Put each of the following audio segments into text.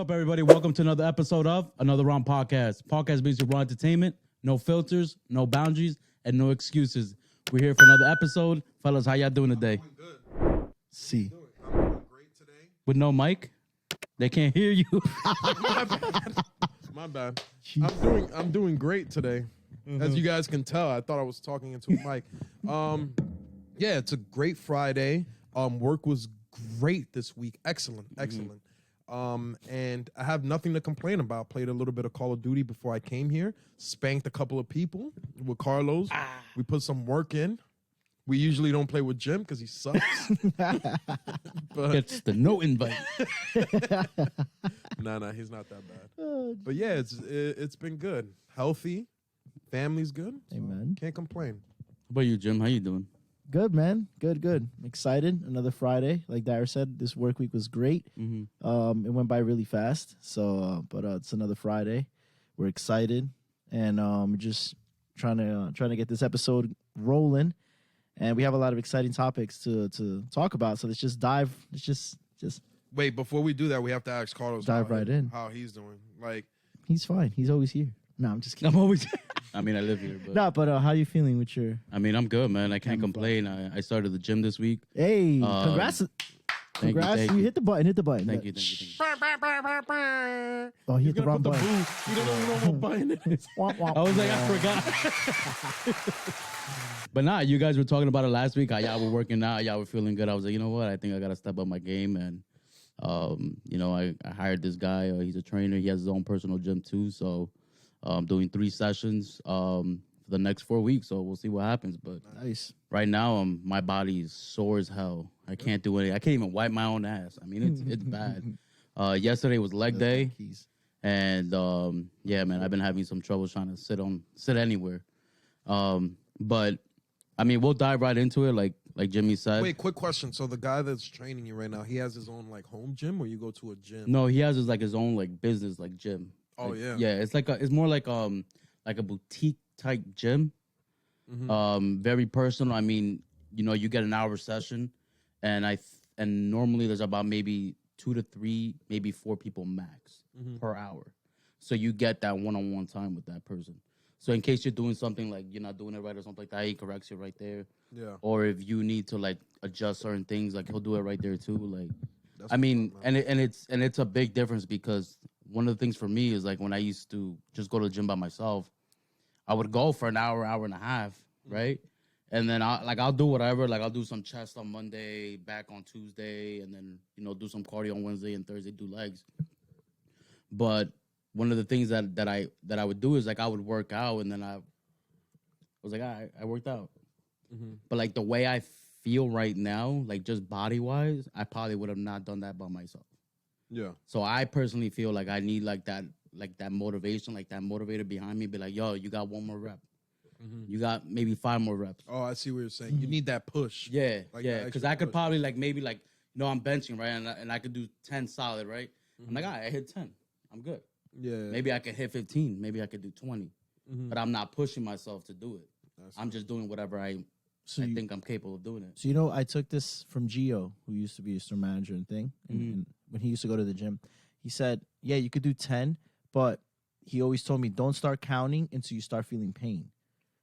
up, everybody? Welcome to another episode of Another Round Podcast. Podcast based on raw entertainment, no filters, no boundaries, and no excuses. We're here for another episode. Fellas, how y'all doing today? I'm doing good. See. I'm doing great today. With no mic? They can't hear you. My bad. I'm doing great today. As you guys can tell, I thought I was talking into a mic. Yeah, it's a great Friday. Work was great this week. Excellent. And I have nothing to complain about. Played a little bit of Call of Duty before I came here. Spanked a couple of people with Carlos. We put some work in. We usually don't play with Jim because he sucks. But It's the no invite. no, he's not that bad. But yeah, it's been good. Healthy. Family's good. So Amen. Can't complain. How about you, Jim? How you doing? Good, man. Good. I'm excited. Another Friday. Like Dara said, this work week was great. Mm-hmm. It went by really fast. So, but it's another Friday. We're excited. And we're just trying to get this episode rolling. And we have a lot of exciting topics to talk about. So let's just dive. Let's just Wait, before we do that, we have to ask Carlos Dive right in. how he's doing. Like, he's fine. He's always here. No, I'm just kidding. I'm always... I mean, I live here, but... No, but how you feeling with your... I mean, I'm good, man. I can't complain. I started the gym this week. Hey, congrats. Thank You hit the button. Thank you. Oh, he hit the wrong button. You don't even know what button it is. I was like, I forgot. But nah, you guys were talking about it last week. How y'all were working out. Y'all were feeling good. I was like, you know what? I think I got to step up my game. And, I hired this guy. He's a trainer. He has his own personal gym, too. So I'm doing 3 sessions for the next 4 weeks. So we'll see what happens. But Nice. right now, my body is sore as hell. I can't do anything. I can't even wipe my own ass. I mean, it's bad. Yesterday was leg day. And, yeah, man, I've been having some trouble trying to sit anywhere. But, I mean, we'll dive right into it, like Jimmy said. Wait, quick question. So the guy that's training you right now, he has his own, like, home gym, or you go to a gym? No, he has his own, like, business, like, gym. Oh, like, yeah. Yeah, it's more like a boutique-type gym. Mm-hmm. Very personal. I mean, you get an hour session, and normally there's about maybe 2 to 3, maybe 4 people max per hour. So you get that one-on-one time with that person. So in case you're doing something like you're not doing it right or something like that, he corrects you right there. Yeah. Or if you need to like adjust certain things, like he'll do it right there too. Like, That's I mean, what's up, man. and it's a big difference because one of the things for me is like when I used to just go to the gym by myself, I would go for an hour and a half, right? And then I'll do whatever. Like I'll do some chest on Monday, back on Tuesday, and then do some cardio on Wednesday and Thursday, do legs. But one of the things that I would do is like I would work out, and then I was like, I worked out. But like the way I feel right now, like just body wise, I probably would have not done that by myself. Yeah. So I personally feel like I need like that motivation, like that motivator behind me, be like, yo, you got 1 more rep. You got maybe 5 more reps. Oh, I see what you're saying. You need that push. Yeah, Like yeah. that Because extra I could push. probably I'm benching, right? And I could do 10 solid, right? I'm like, all right, I hit 10. I'm good. Yeah. Maybe I could hit 15. Maybe I could do 20. But I'm not pushing myself to do it. I'm just doing whatever I think I'm capable of doing it. So, I took this from Gio, who used to be a store manager and thing. And when he used to go to the gym, he said, yeah, you could do 10, but he always told me, don't start counting until you start feeling pain.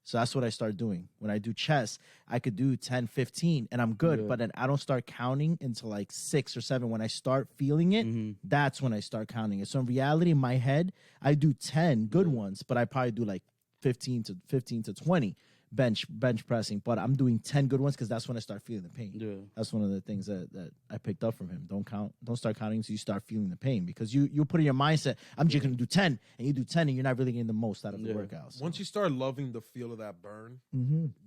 So that's what I start doing. When I do chest, I could do 10, 15, and I'm good. Yeah. But then I don't start counting until like 6 or 7. When I start feeling it, that's when I start counting it. So in reality, in my head, I do 10 good ones, but I probably do like 15 to 20 bench pressing. But I'm doing 10 good ones because that's when I start feeling the pain. Yeah. That's one of the things that I picked up from him. Don't start counting until you start feeling the pain, because you put in your mindset, I'm just gonna do 10, and you do 10, and you're not really getting the most out of the workout. So. Once you start loving the feel of that burn,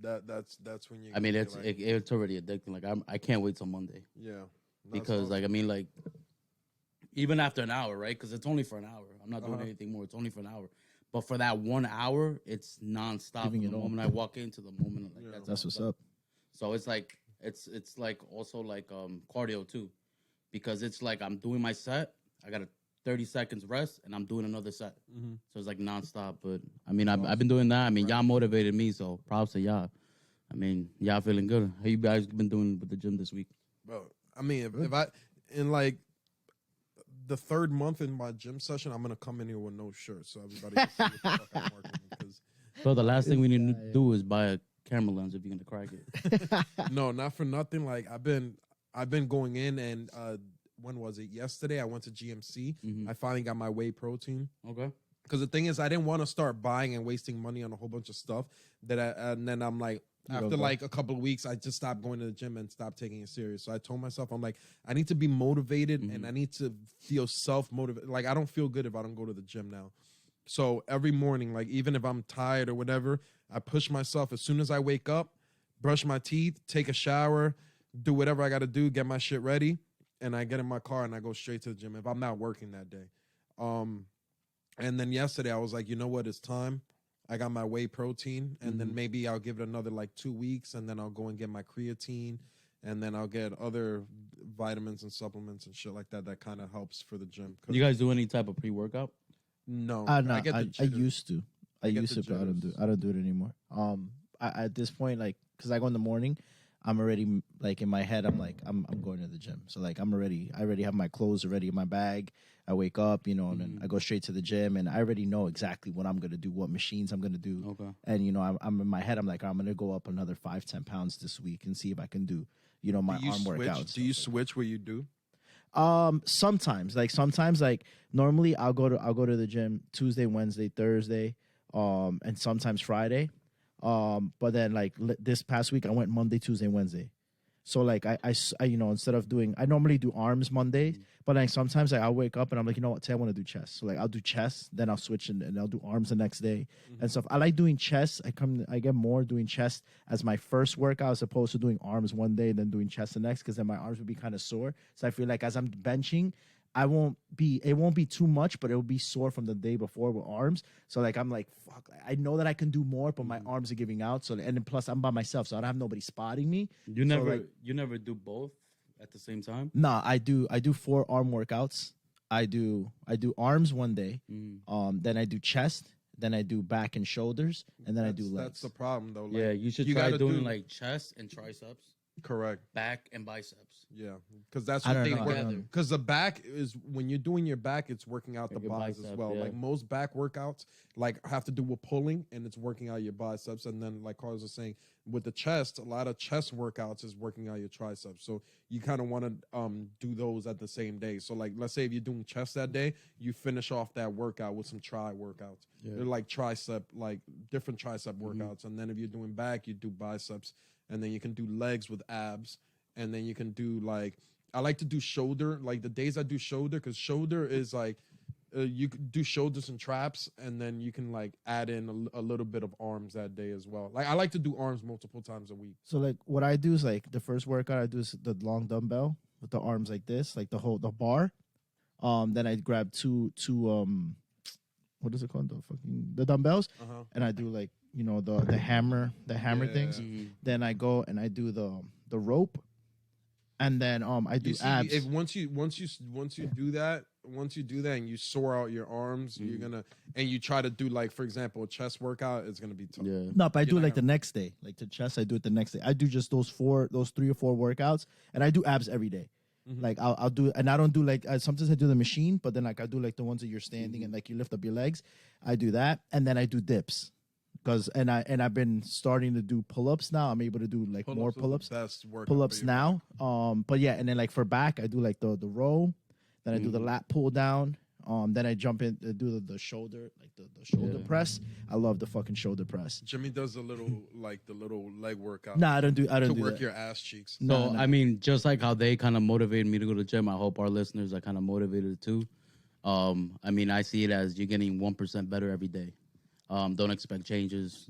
that's when you. I mean, it's already addicting. Like I can't wait till Monday. Yeah. Because like I mean like even after an hour, right? Because it's only for an hour. I'm not doing anything more. It's only for an hour. But for that 1 hour, it's nonstop. From the moment I walk into the moment, like that's what's up. So it's like it's like also like cardio too, because it's like I'm doing my set. I got a 30 seconds rest, and I'm doing another set. So it's like nonstop. But I mean, I've been doing that. I mean, y'all motivated me, so props to y'all. I mean, y'all feeling good. How you guys been doing with the gym this week? Bro, I mean, if I in like the third month in my gym session, I'm gonna come in here with no shirt, so everybody can see what the fuck I'm working with. Because So the last thing we need to do is buy a camera lens if you're gonna crack it. no, not for nothing. Like I've been going in, and when was it? Yesterday, I went to GMC. I finally got my whey protein. Okay. Because the thing is, I didn't want to start buying and wasting money on a whole bunch of stuff and then I'm like, after like a couple of weeks, I just stopped going to the gym and stopped taking it serious. So I told myself, I'm like, I need to be motivated and I need to feel self-motivated. Like, I don't feel good if I don't go to the gym now. So every morning, like, even if I'm tired or whatever, I push myself as soon as I wake up, brush my teeth, take a shower, do whatever I got to do, get my shit ready, and I get in my car and I go straight to the gym if I'm not working that day. And then yesterday, I was like, you know what? It's time. I got my whey protein, and then maybe I'll give it another like 2 weeks, and then I'll go and get my creatine, and then I'll get other vitamins and supplements and shit like that. That kind of helps for the gym. You guys do any type of pre-workout? No, I used to. I get used the to, but jitters. I don't do it anymore. At this point, like, because I go in the morning, I'm already like in my head. I'm like, I'm going to the gym. So like, I already have my clothes already in my bag. I wake up, and then I go straight to the gym, and I already know exactly what I'm gonna do, what machines I'm gonna do. Okay. And I'm in my head. I'm like, I'm gonna go up another 5-10 pounds this week and see if I can do, my arm workouts. Do you switch where you do? Sometimes like normally I'll go to the gym Tuesday, Wednesday, Thursday, and sometimes Friday. But then like this past week I went Monday, Tuesday, Wednesday. So like I instead of doing, I normally do arms Monday, but like sometimes I'll wake up and I'm like, you know what, today I want to do chest. So like I'll do chest, then I'll switch and I'll do arms the next day and stuff. I like doing chest. I get more doing chest as my first workout as opposed to doing arms one day and then doing chest the next, because then my arms would be kind of sore. So I feel like as I'm benching, it won't be too much, but it will be sore from the day before with arms. So like I'm like, fuck, I know that I can do more, but my arms are giving out. So and then plus I'm by myself, so I don't have nobody spotting me. You never do both at the same time? Nah, I do 4 arm workouts. I do arms one day. Then I do chest. Then I do back and shoulders, and then I do legs. That's the problem, though. Like, Yeah, you should try doing like chest and triceps, correct. back and biceps. Yeah, because that's I what don't they know. work. Because the back is when you're doing your back, it's working out the your buys as bicep, well. yeah. Like most back workouts, like have to do with pulling, and it's working out your biceps. And then, like Carlos was saying, with the chest, a lot of chest workouts is working out your triceps. So you kind of want to do those at the same day. So like, let's say if you're doing chest that day, you finish off that workout with some tri workouts. They're like tricep, like different tricep workouts. And then if you're doing back, you do biceps, and then you can do legs with abs, and then you can do like, I like to do shoulder, like the days I do shoulder, because shoulder is like, you can do shoulders and traps, and then you can like add in a little bit of arms that day as well. Like I like to do arms multiple times a week. So like what I do is like the first workout I do is the long dumbbell with the arms like this, like the bar. Then I grab two what is it called? The dumbbells, and I do like the hammer things. Then I go and I do the rope, and then I do abs. If once you do that, and you sore out your arms, you're gonna, and you try to do like, for example, a chest workout, it's gonna be tough. Yeah. No, but I do it like the next day. Like the chest, I do it the next day. I do just those 3 or 4 workouts, and I do abs every day. Like I'll do, and I don't do like sometimes I do the machine, but then like I do like the ones that you're standing and like you lift up your legs. I do that, and then I do dips, and I've been starting to do pull-ups now. I'm able to do like more pull-ups. Best workout Pull-ups for you. now. But yeah, and then like for back, I do like the row, then I do the lat pull down. Then I jump in to do the shoulder, like the shoulder press. I love the fucking shoulder press. Jimmy does a little like the little leg workout. Nah, I don't do to do work that. your ass cheeks. So I mean, just like how they kind of motivated me to go to the gym, I hope our listeners are kind of motivated too. I mean, I see it as you're getting 1% better every day. Don't expect changes,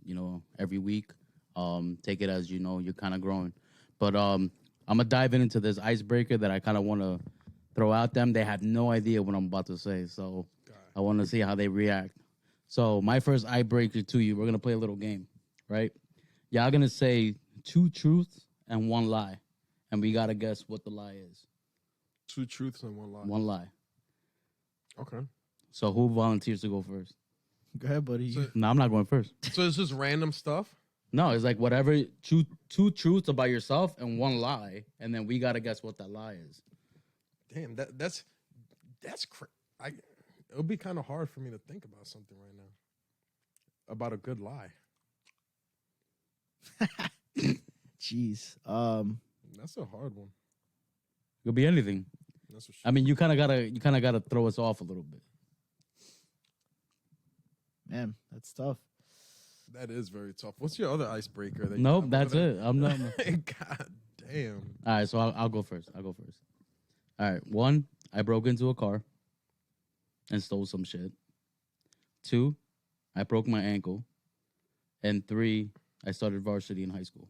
every week. Take it as you're kind of growing. But I'm gonna dive into this icebreaker that I kind of want to throw out them. They have no idea what I'm about to say, so I want to see how they react. So my first icebreaker to you, we're gonna play a little game, right? Y'all gonna say 2 truths and 1 lie, and we gotta guess what the lie is. 2 truths and 1 lie. 1 lie. Okay. So who volunteers to go first? Go ahead, buddy. No, I'm not going first. So it's just random stuff. No, it's like whatever. Two truths about yourself and 1 lie, and then we gotta guess what that lie is. Damn, that's That's crazy. It would be kind of hard for me to think about something right now. About a good lie. Jeez. That's a hard one. It could be anything. That's for sure. I mean, you kind of gotta throw us off a little bit. Man, that's tough. That is very tough. What's your other icebreaker? That Nope, that's it. I'm not. God damn. All right, so I'll go first. All right, 1, I broke into a car and stole some shit. 2, I broke my ankle. And 3, I started varsity in high school.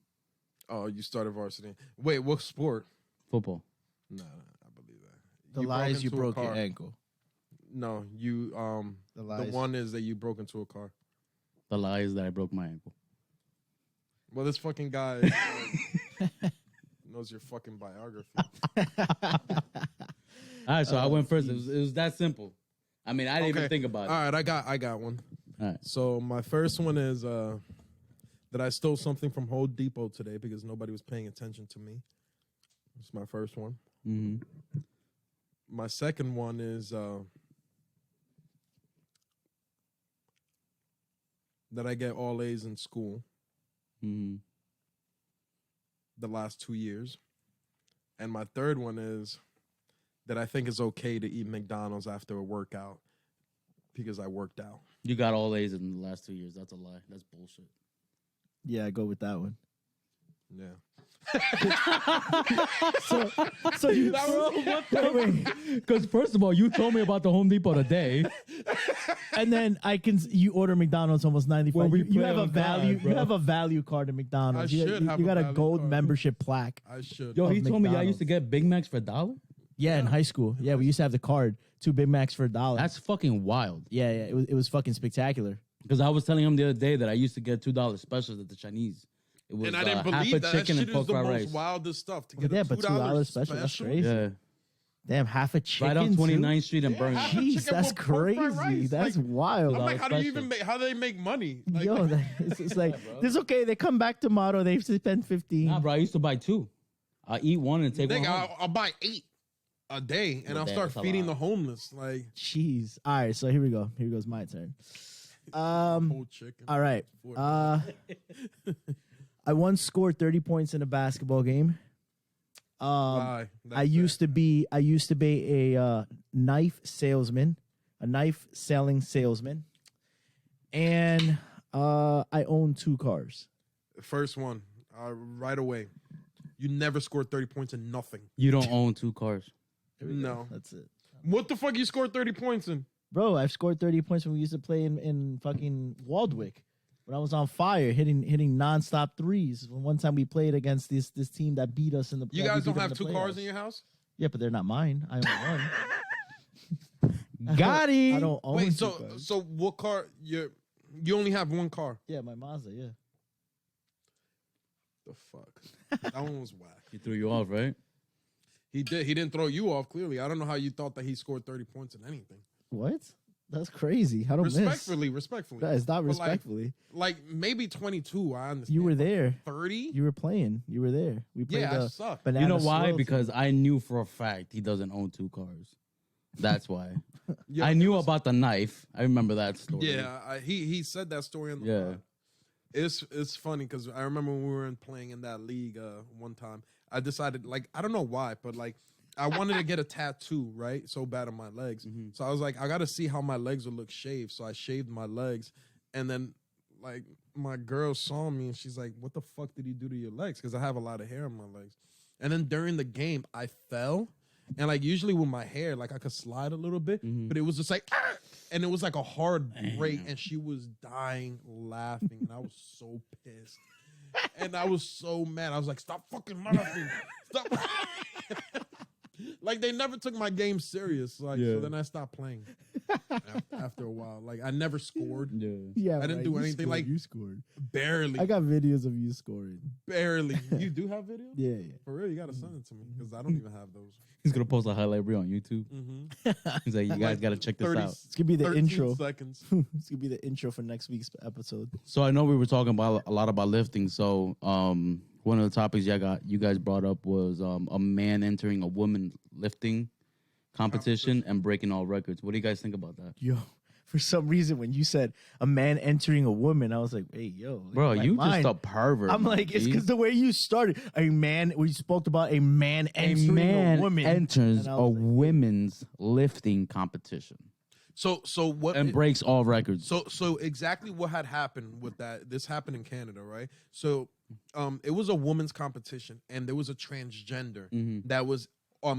Oh, you started varsity. Wait, what sport? Football. Nah, I believe that. The You lies you into a broke your car. ankle. No, you The the lies. one is that you broke into a car. The lie is that I broke my ankle. Well, this fucking guy knows your fucking biography. All right, so I went first. It was that simple. I mean, I didn't even think about it. All right, I got one. All right. So my first one is that I stole something from Home Depot today because nobody was paying attention to me. That's my first one. Mm-hmm. My second one is that I get all A's in school Mm-hmm. the last 2 years. And my third one is that I think it's okay to eat McDonald's after a workout because I worked out. You got all A's in the last 2 years. That's a lie. That's bullshit. Yeah, I go with that one. Yeah. So you Because first of all, you told me about the Home Depot today. and then you order McDonald's almost 95. Well, we you play have a on value. God, bro. You have a value card at McDonald's. I You should have you a got a value gold card. membership plaque. I should. Yo, he Of told me I McDonald's. used to get Big Macs for $1. Yeah, in high school. Yeah, we used to have the card. 2 Big Macs for $1. That's fucking wild. Yeah. It was fucking spectacular. Because I was telling him the other day that I used to get $2 specials at the Chinese. It was And I didn't half a believe that. That chicken shit and is pork the fried most rice. wildest stuff. To get Yeah, a but $2 $2 special, that's crazy. Yeah, Damn, half a chicken. right on too? 29th Street in Yeah, Birmingham. half a Jeez, chicken that's with pork fried crazy. rice. That's Like, wild. I'm like, how do you special. even make? How do they make money? Like, Yo, it's like this. Okay, they come back tomorrow. They spend 15. Nah, bro, I used to buy 2. I eat one and take one nigga, home. I'll buy 8 a day, and Well, I'll damn, start that's a feeding lot. the homeless. Like Jeez. All right, so here we go. Here goes my turn. whole chicken. All right. I once scored 30 points in a basketball game. Lie. I used to be a knife salesman, a knife selling salesman, and I own 2 cars. First one, right away. You never scored 30 points in nothing. You don't own 2 cars. No. That's it. What the fuck you scored 30 points in? Bro, I've scored 30 points when we used to play in fucking Waldwick. When I was on fire, hitting nonstop threes. One time we played against this team that beat us in the. You that guys we beat don't them have in 2 the cars playoffs. in your house? Yeah, but they're not mine. I own one. Got it. I don't own. Wait, 2 cars. so what car? You only have 1 car. Yeah, my Mazda. Yeah. The fuck? That one was whack. He threw you off, right? He didn't throw you off. Clearly, I don't know how you thought that he scored 30 points in anything. What? That's crazy. I don't Respectfully. miss. That is not But respectfully. Like maybe 22. I understand. You were there. 30. You were playing. You were there. We played Yeah, I the suck. banana. You know why? swirl Because team. I knew for a fact he doesn't own 2 cars. That's why. Yeah, I it knew was- about the knife. I remember that story. Yeah, he said that story on the Yeah. pod. It's funny because I remember when we were playing in that league one time. I decided, like, I don't know why, but like I wanted to get a tattoo, right? So bad on my legs. Mm-hmm. So I was like, I got to see how my legs would look shaved. So I shaved my legs, and then like my girl saw me and she's like, "What the fuck did you do to your legs?" Because I have a lot of hair on my legs. And then during the game, I fell. And like usually with my hair, like I could slide a little bit, Mm-hmm. but it was just like, "Ah!" And it was like a hard break, and she was dying laughing, and I was so pissed, and I was so mad. I was like, "Stop fucking laughing! Stop!" Like they never took my game serious. Like Yeah. so, then I stopped playing after a while. Like I never scored, Yeah. Yeah, I didn't right, do you anything, scored, like- you scored. barely, I got videos of you scoring. barely. You do have video? Yeah, yeah. For real, you gotta send it to me because I don't even have those. He's going to post a highlight reel on YouTube. Mm-hmm. He's like, you guys got to check this out. It's gonna be the 13 intro. seconds. It's gonna be the intro for next week's episode. So I know we were talking about a lot about lifting. So one of the topics you guys brought up was a man entering a woman lifting competition and breaking all records. What do you guys think about that? Yo, for some reason, when you said a man entering a woman, I was like, hey, yo. Bro, my you mind. just a pervert. I'm like, it's because the way you started. A man, we spoke about a man entering a woman. enters And I a was like, women's lifting competition So what? and breaks all records. So exactly what had happened with that? This happened in Canada, right? So, it was a women's competition, and there was a transgender that was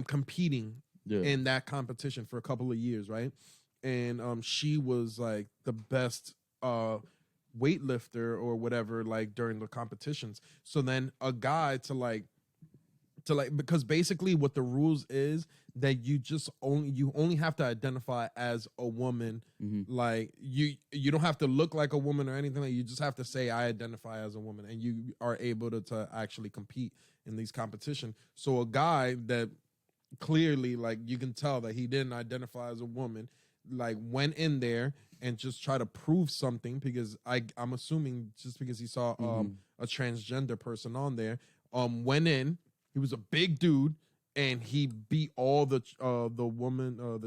competing in that competition for a couple of years, right? And she was like the best weightlifter or whatever, like during the competitions. So then a guy to like because basically what the rules is that you only have to identify as a woman. Like you don't have to look like a woman or anything. Like you just have to say I identify as a woman, and you are able to actually compete in these competitions. So a guy that clearly, like, you can tell that he didn't identify as a woman, like went in there and just try to prove something, because I'm assuming just because he saw a transgender person on there, went in. He was a big dude, and he beat all the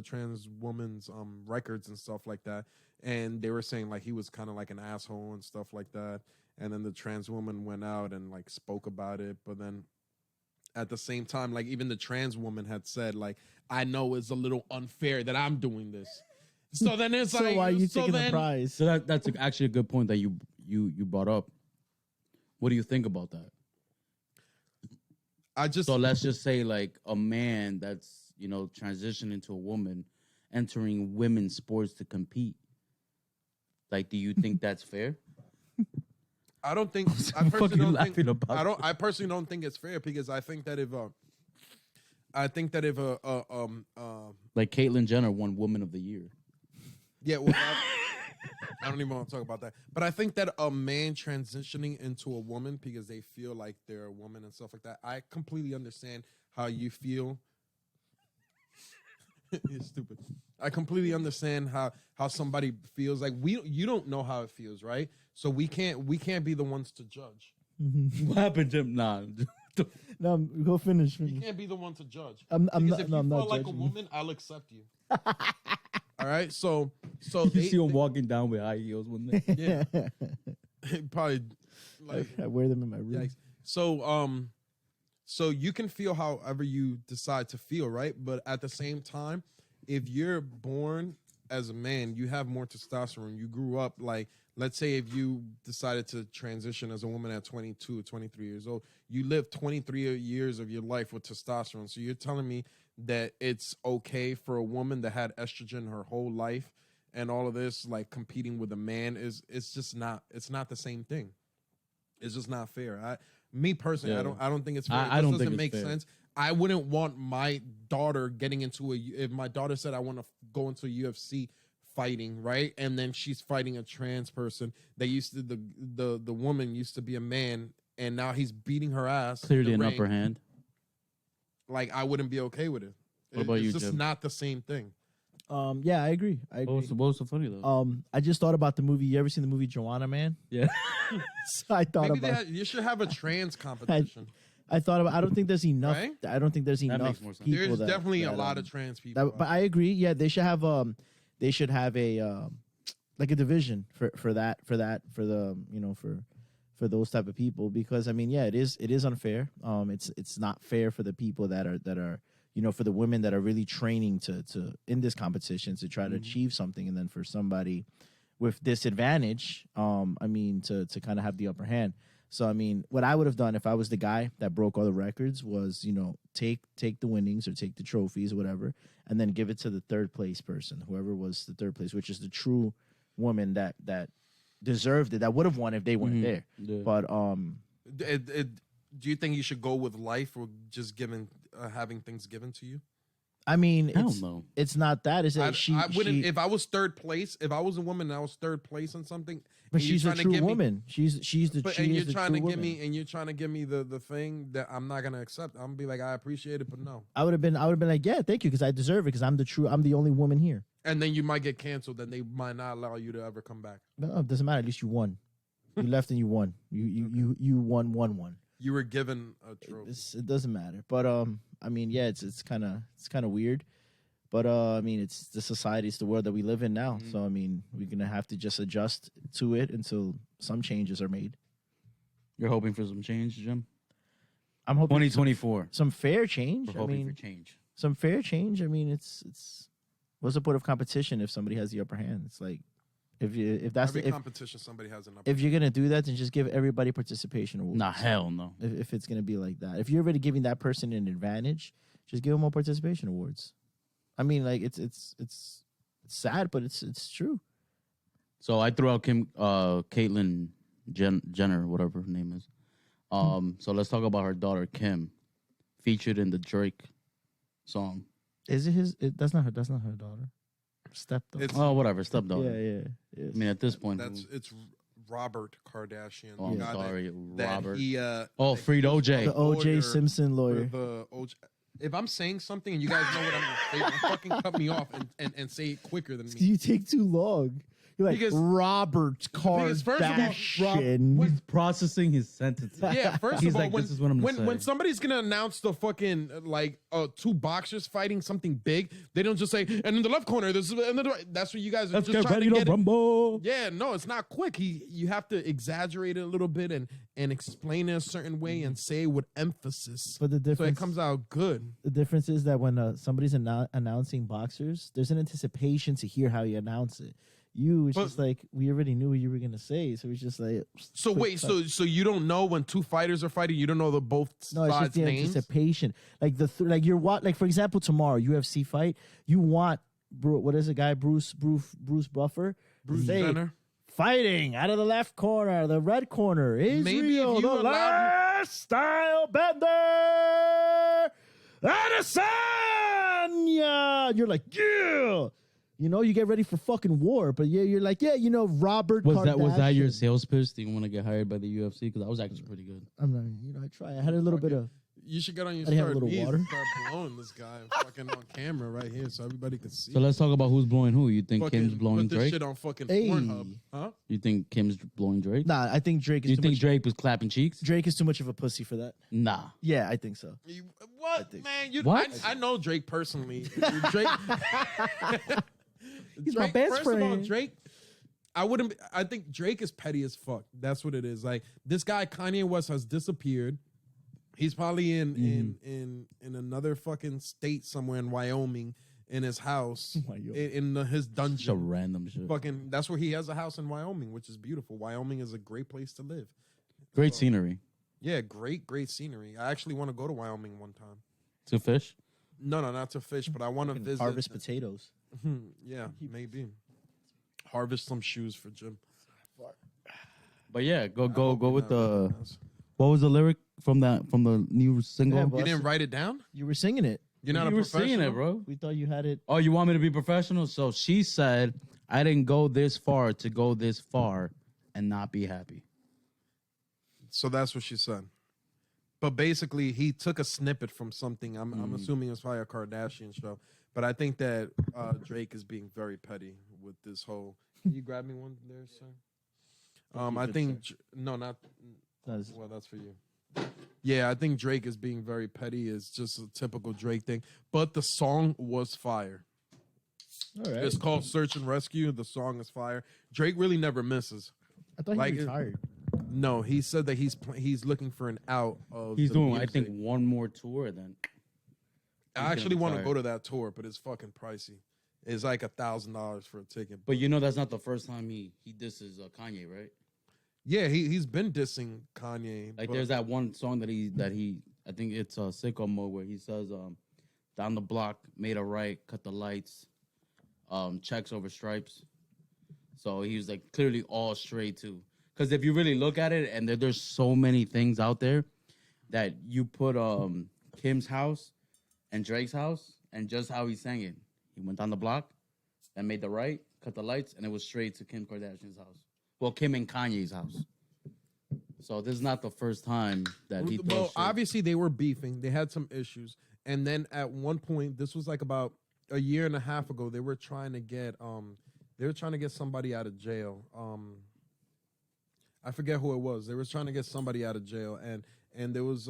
trans woman's records and stuff like that. And they were saying like he was kind of like an asshole and stuff like that. And then the trans woman went out and like spoke about it, but then at the same time, like even the trans woman had said like, I know it's a little unfair that I'm doing this. So then it's so like, why are you so taking then, the prize? So that's actually a good point that you brought up. What do you think about that? So let's just say like a man that's, transitioning to a woman, entering women's sports to compete. Like, do you think that's fair? I don't think. I personally fucking don't laughing think. about I personally don't think it's fair, because I think that if Like Caitlyn Jenner won Woman of the Year. yeah, well, I don't even want to talk about that. But I think that a man transitioning into a woman because they feel like they're a woman and stuff like that, I completely understand how you feel. You're stupid. I completely understand how somebody feels. Like you don't know how it feels, right? So we can't be the ones to judge. What happened, Jim? Nah. No, go finish. You can't be the one to judge. I'm Because not- if no, you I'm feel not like a judging you. woman, I'll accept you. All right, so You see him walking down with high heels one day. yeah, probably like I wear them in my room. yikes. So you can feel however you decide to feel, right? But at the same time, if you're born as a man, you have more testosterone. You grew up like, let's say if you decided to transition as a woman at 22 or 23 years old, you lived 23 years of your life with testosterone. So you're telling me that it's okay for a woman that had estrogen her whole life and all of this, like competing with a man it's just not, it's not the same thing. It's just not fair. Me personally, Yeah. I don't think it's fair. I It don't just think doesn't it's make fair. sense. I wouldn't want my daughter getting into if my daughter said I want to go into UFC fighting, right? And then she's fighting a trans person that used to the woman used to be a man, and now he's beating her ass. Clearly in an the upper ring. hand. Like, I wouldn't be okay with it. What about it's you, just Jim? not the same thing. Yeah, I agree. What was so funny though? I just thought about the movie. You ever seen the movie Joanna Man? Yeah. So I thought Maybe about. you should have a trans competition. I thought about. I don't think there's enough. Right? I don't think there's That enough makes more sense. people. There's that, definitely a that, lot of trans people. But I agree. Yeah, they should have a like a division for the for those type of people, because I mean, yeah, it is unfair. It's not fair for the people that are for the women that are really training to in this competition to try to achieve something, and then for somebody with disadvantage, I mean, to kind of have the upper hand. So I mean, what I would have done if I was the guy that broke all the records was, take the winnings or take the trophies or whatever, and then give it to the third place person, whoever was the third place, which is the true woman that deserved it, that would have won if they weren't there. Yeah. But do you think you should go with life or just having things given to you? I mean, Hell no. it's not that. It's that I wouldn't. If I was third place, if I was a woman and I was third place on something, but and you're she's a trying to true give me- woman. She's the But she and is you're the trying true to give woman. me and you're trying to give me the thing that I'm not gonna accept. I'm gonna be like, I appreciate it, but no. I would have been like, yeah, thank you, because I deserve it, because I'm the only woman here. And then you might get canceled, and they might not allow you to ever come back. No, it doesn't matter. At least you won. You left and you won. You won. You were given a trophy. It doesn't matter. But I mean, yeah, it's kind of weird. But I mean, it's the society, it's the world that we live in now. So I mean, we're gonna have to just adjust to it until some changes are made. You're hoping for some change, Jim? I'm hoping 2024. some fair change. We're I hoping mean, for change. some fair change. I mean, it's what's the point of competition if somebody has the upper hand? It's like if that's Every if competition, somebody has an upper. if you're gonna do that, then just give everybody participation awards. Nah, hell no. If it's gonna be like that, if you're already giving that person an advantage, just give them more participation awards. I mean, like it's sad, but it's true. So I threw out Caitlyn Jenner, whatever her name is. So let's talk about her daughter Kim, featured in the Drake song. Is it his? That's not her. That's not her daughter. Stepdaughter. It's- Oh, whatever, stepdaughter. Yeah. I mean, at this point, It's Robert Kardashian. oh, I'm the guy sorry, that Robert. He, Oh, freed OJ. The O.J. lawyer Simpson lawyer. The OJ. If I'm saying something and you guys know what I'm going to say, fucking cut me off and say it quicker than me. You take too long. You're like Because- Robert because first of all, Kardashian. He's processing his sentences. Yeah, first He's of all, like, when, this is what I'm gonna when say. somebody's gonna announce the fucking two boxers fighting something big, they don't just say, and in the left corner, this is and the right. That's what you guys are Let's just get trying ready to to get it. rumble. Yeah, no, it's not quick. You have to exaggerate it a little bit and explain it a certain way and say it with emphasis, But the so difference, it comes out good. the difference is that when somebody's announcing boxers, there's an anticipation to hear how you announce it. It's But- just like we already knew what you were gonna say, so it's just like. So quick wait, cut. so you don't know when two fighters are fighting? You don't know the both No, it's just sides' the names? anticipation. Like like you're like for example tomorrow UFC fight. You want what is the guy Bruce Buffer? Bruce Say, Jenner. fighting out of the left corner, the red corner. Israel, Maybe if you the allow- last style bender, Adesanya. You're like, yeah. You know, you get ready for fucking war, but yeah, you're like, yeah, you know, Robert. Was that your Kardashian. sales pitch? Do you want to get hired by the UFC? Because that was actually pretty good. I'm not, I try. I had a little bit of. You should get on your Gotta have a start little knees water. and start blowing this guy fucking on camera right here so everybody can see. So let's talk about who's blowing who. You think Fucking Kim's blowing put this Drake? shit on fucking Hey. Pornhub. Huh? You think Kim's blowing Drake? Nah, I think Drake is You too think much. Drake was clapping cheeks? Drake is too much of a pussy for that. Nah. Yeah, I think so. What, think man? What? I know Drake personally. Drake. He's my best first of all, friend. Drake. I think Drake is petty as fuck. That's what it is. Like this guy, Kanye West, has disappeared. He's probably in another fucking state somewhere in Wyoming in his house Wyoming. his Some dungeon. random shit. Fucking, that's where he has a house in Wyoming, which is beautiful. Wyoming is a great place to live. Great scenery. Yeah, great scenery. I actually want to go to Wyoming one time. To fish? No, not to fish, but I want to visit. Harvest potatoes. Yeah, maybe. Harvest some shoes for Jim. But yeah, go I hope with you're not the. reading this. What was the lyric from the new single? Yeah, You but- didn't write it down? You were singing it. You're not you a were professional? singing it, bro. We thought you had it. Oh, you want me to be professional? So she said, "I didn't go this far to go this far and not be happy." So that's what she said. But basically, he took a snippet from something. I'm assuming it was probably a Kardashian show. But I think that Drake is being very petty with this whole. Can you grab me one there, sir? I think no, not. Does- Well, that's for you. Yeah, I think Drake is being very petty. It's just a typical Drake thing. But the song was fire. All right. It's called Search and Rescue. The song is fire. Drake really never misses. I thought like he it- retired. No, he said that he's looking for an out of. He's the doing, I music. think, one more tour. Then I actually want to retire. go to that tour, but it's fucking pricey. It's like $1,000 for a ticket. But you know that's not the first time he disses Kanye, right? Yeah, he's been dissing Kanye. Like but- there's that one song that he I think it's Sicko Mode where he says down the block, made a right, cut the lights, checks over stripes. So he was like clearly all straight too. Because if you really look at it, and there's so many things out there that you put Kim's house and Drake's house and just how he sang it. He went down the block and made the right, cut the lights, and it was straight to Kim Kardashian's house. Well, Kim and Kanye's house. So this is not the first time that he. Well, shit. obviously they were beefing. They had some issues, and then at one point, this was like about a year and a half ago. They were trying to get somebody out of jail. I forget who it was. They were trying to get somebody out of jail, and there was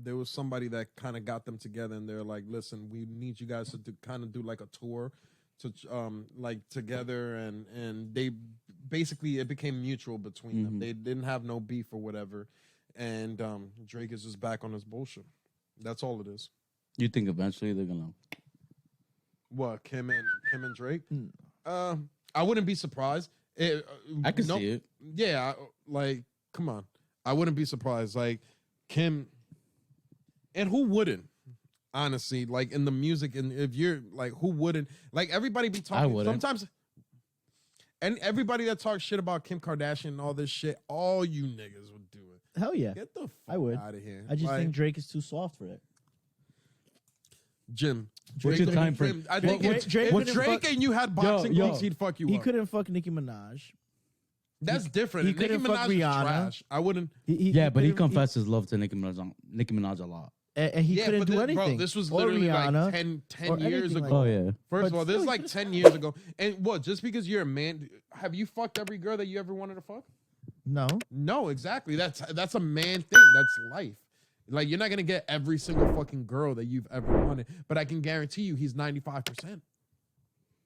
there was somebody that kind of got them together, and they're like, "Listen, we need you guys to kind of do like a tour, to like together," and they basically it became mutual between them. They didn't have no beef or whatever, and Drake is just back on his bullshit. That's all it is. You think eventually they're gonna? What, Kim and Drake? I wouldn't be surprised. I could see it. Yeah, like, come on. I wouldn't be surprised. Like, Kim, and who wouldn't? Honestly, like in the music, and if you're like, who wouldn't? Like, everybody be talking. I wouldn't. Sometimes, and everybody that talks shit about Kim Kardashian and all this shit, all you niggas would do it. Hell yeah. Get the fuck I would. out of here. I just Like, think Drake is too soft for that. Jim. What's your time frame? I think Drake- if Drake Drake, couldn't fuck- and you had boxing yo, gloves, he'd fuck you He up. couldn't fuck Nicki Minaj. That's different. he And Nicki couldn't fuck Minaj is Rihanna. trash. I wouldn't. Yeah, but he couldn't- confessed his love to Nicki Minaj a lot. and he couldn't but do this, anything. Bro, this was Or literally Rihanna, like 10 or years anything ago. like Oh yeah. First But of all, this is still, like he 10 years ago. And what, just because you're a man, have you fucked every girl that you ever wanted to fuck? No. No, exactly. That's a man thing. That's life. Like, you're not going to get every single fucking girl that you've ever wanted. But I can guarantee you he's 95%.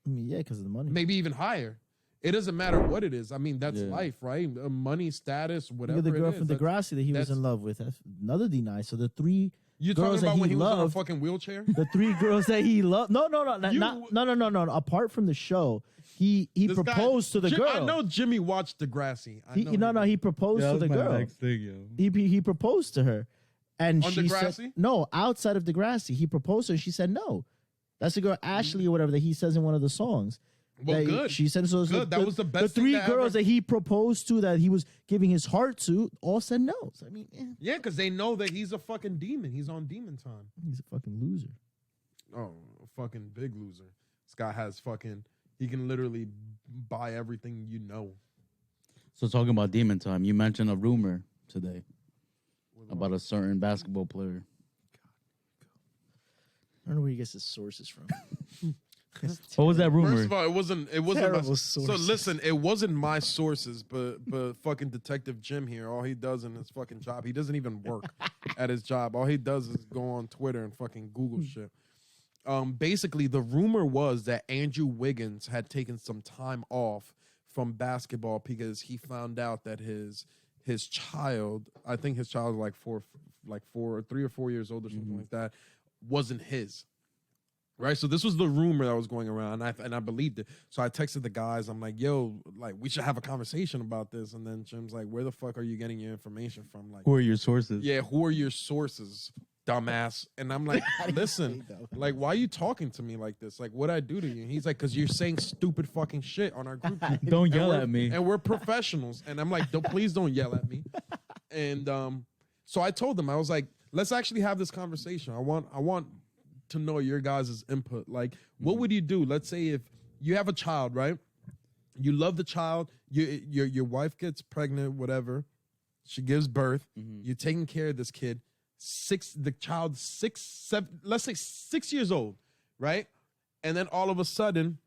I mean, yeah, because of the money. Maybe even higher. It doesn't matter what it is. I mean, that's Yeah. life, right? Money, status, Look whatever at the girl it is. from Degrassi that he was that's- in love with. That's another deny. So the three You're girls talking about that when he he was on a loved, fucking wheelchair? the three girls that he loved. No, You- no. Apart from the show, he This guy- proposed to the girl. I know Jimmy watched Degrassi. I know He proposed to the girl. He proposed to her, and On she Degrassi? said no. Outside of Degrassi, he proposed to her. And she said no. That's the girl Ashley or whatever that he says in one of the songs. Well, That good. She said so. Good. That was the best The three thing to girls ever- that he proposed to, that he was giving his heart to, all said no. So, I mean, Yeah, because they know that he's a fucking demon. He's on demon time. he's a fucking loser. Oh, a fucking big loser. This guy has fucking, he can literally buy everything you know. So talking about demon time, you mentioned a rumor today about a certain basketball player. I don't know where he gets his sources from. What was that rumor? First of all, it wasn't my, Terrible so sources. listen, it wasn't my sources, but fucking Detective Jim here, all he does in his fucking job, he doesn't even work at his job. All he does is go on Twitter and fucking Google shit. Basically, the rumor was that Andrew Wiggins had taken some time off from basketball because he found out that his child, I think his child was like 3 or 4 years old or something like that, wasn't his. Right, so this was the rumor that was going around, and I believed it. So I texted the guys. I'm like, "Yo, like, we should have a conversation about this." And then Jim's like, "Where the fuck are you getting your information from?" Like, Who are your sources? yeah, who are your sources, dumbass? And I'm like, "Listen, like, why are you talking to me like this? Like, what'd I do to you?" And he's like, "Cause you're saying stupid fucking shit on our group chat. Don't And yell we're- at me. And we're professionals." And I'm like, please don't yell at me." And so I told them, I was like, "Let's actually have this conversation. I want to know your guys' input. Like, what would you do? Let's say if you have a child, right? You love the child. Your wife gets pregnant, whatever. She gives birth. You're taking care of this kid. The child 6, 7, let's say 6 years old, right? And then all of a sudden,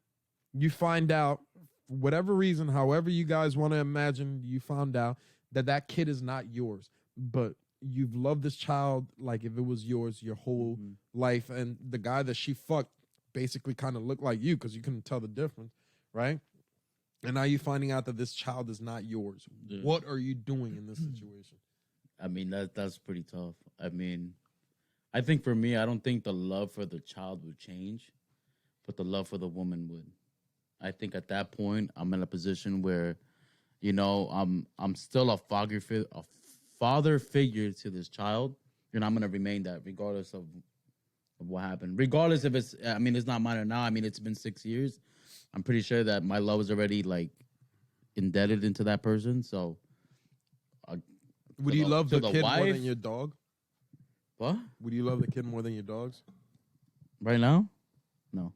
you find out, for whatever reason, however you guys want to imagine, you found out that kid is not yours, but you've loved this child like if it was yours your whole life, and the guy that she fucked basically kind of looked like you because you couldn't tell the difference, right? And now you're finding out that this child is not yours. Yeah. What are you doing in this situation? I mean, that's pretty tough. I mean, I think for me, I don't think the love for the child would change, but the love for the woman would. I think at that point, I'm in a position where, you know, I'm still a father figure to this child, and I'm gonna remain that regardless of what happened. Regardless if it's, I mean, it's not mine now. I mean, it's been 6 years. I'm pretty sure that my love is already like indebted into that person. So, Would you love the the kid more wife? than your dog? what? Would you love the kid more than your dogs? Right now? No.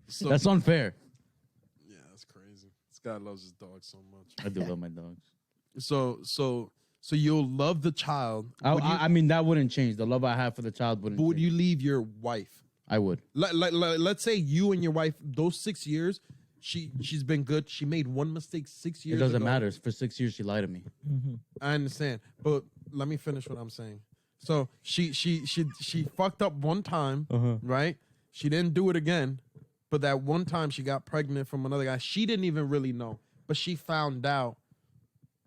So, That's unfair. yeah, that's crazy. This guy loves his dog so much. I do love my dogs. So you'll love the child. I mean, that wouldn't change. The love I have for the child wouldn't But would change. you leave your wife? I would. Let's say you and your wife, those 6 years, she's been good. She made one mistake 6 years It doesn't ago. matter. For 6 years, she lied to me. I understand, but let me finish what I'm saying. So she fucked up one time, right? She didn't do it again, but that one time she got pregnant from another guy. She didn't even really know, but she found out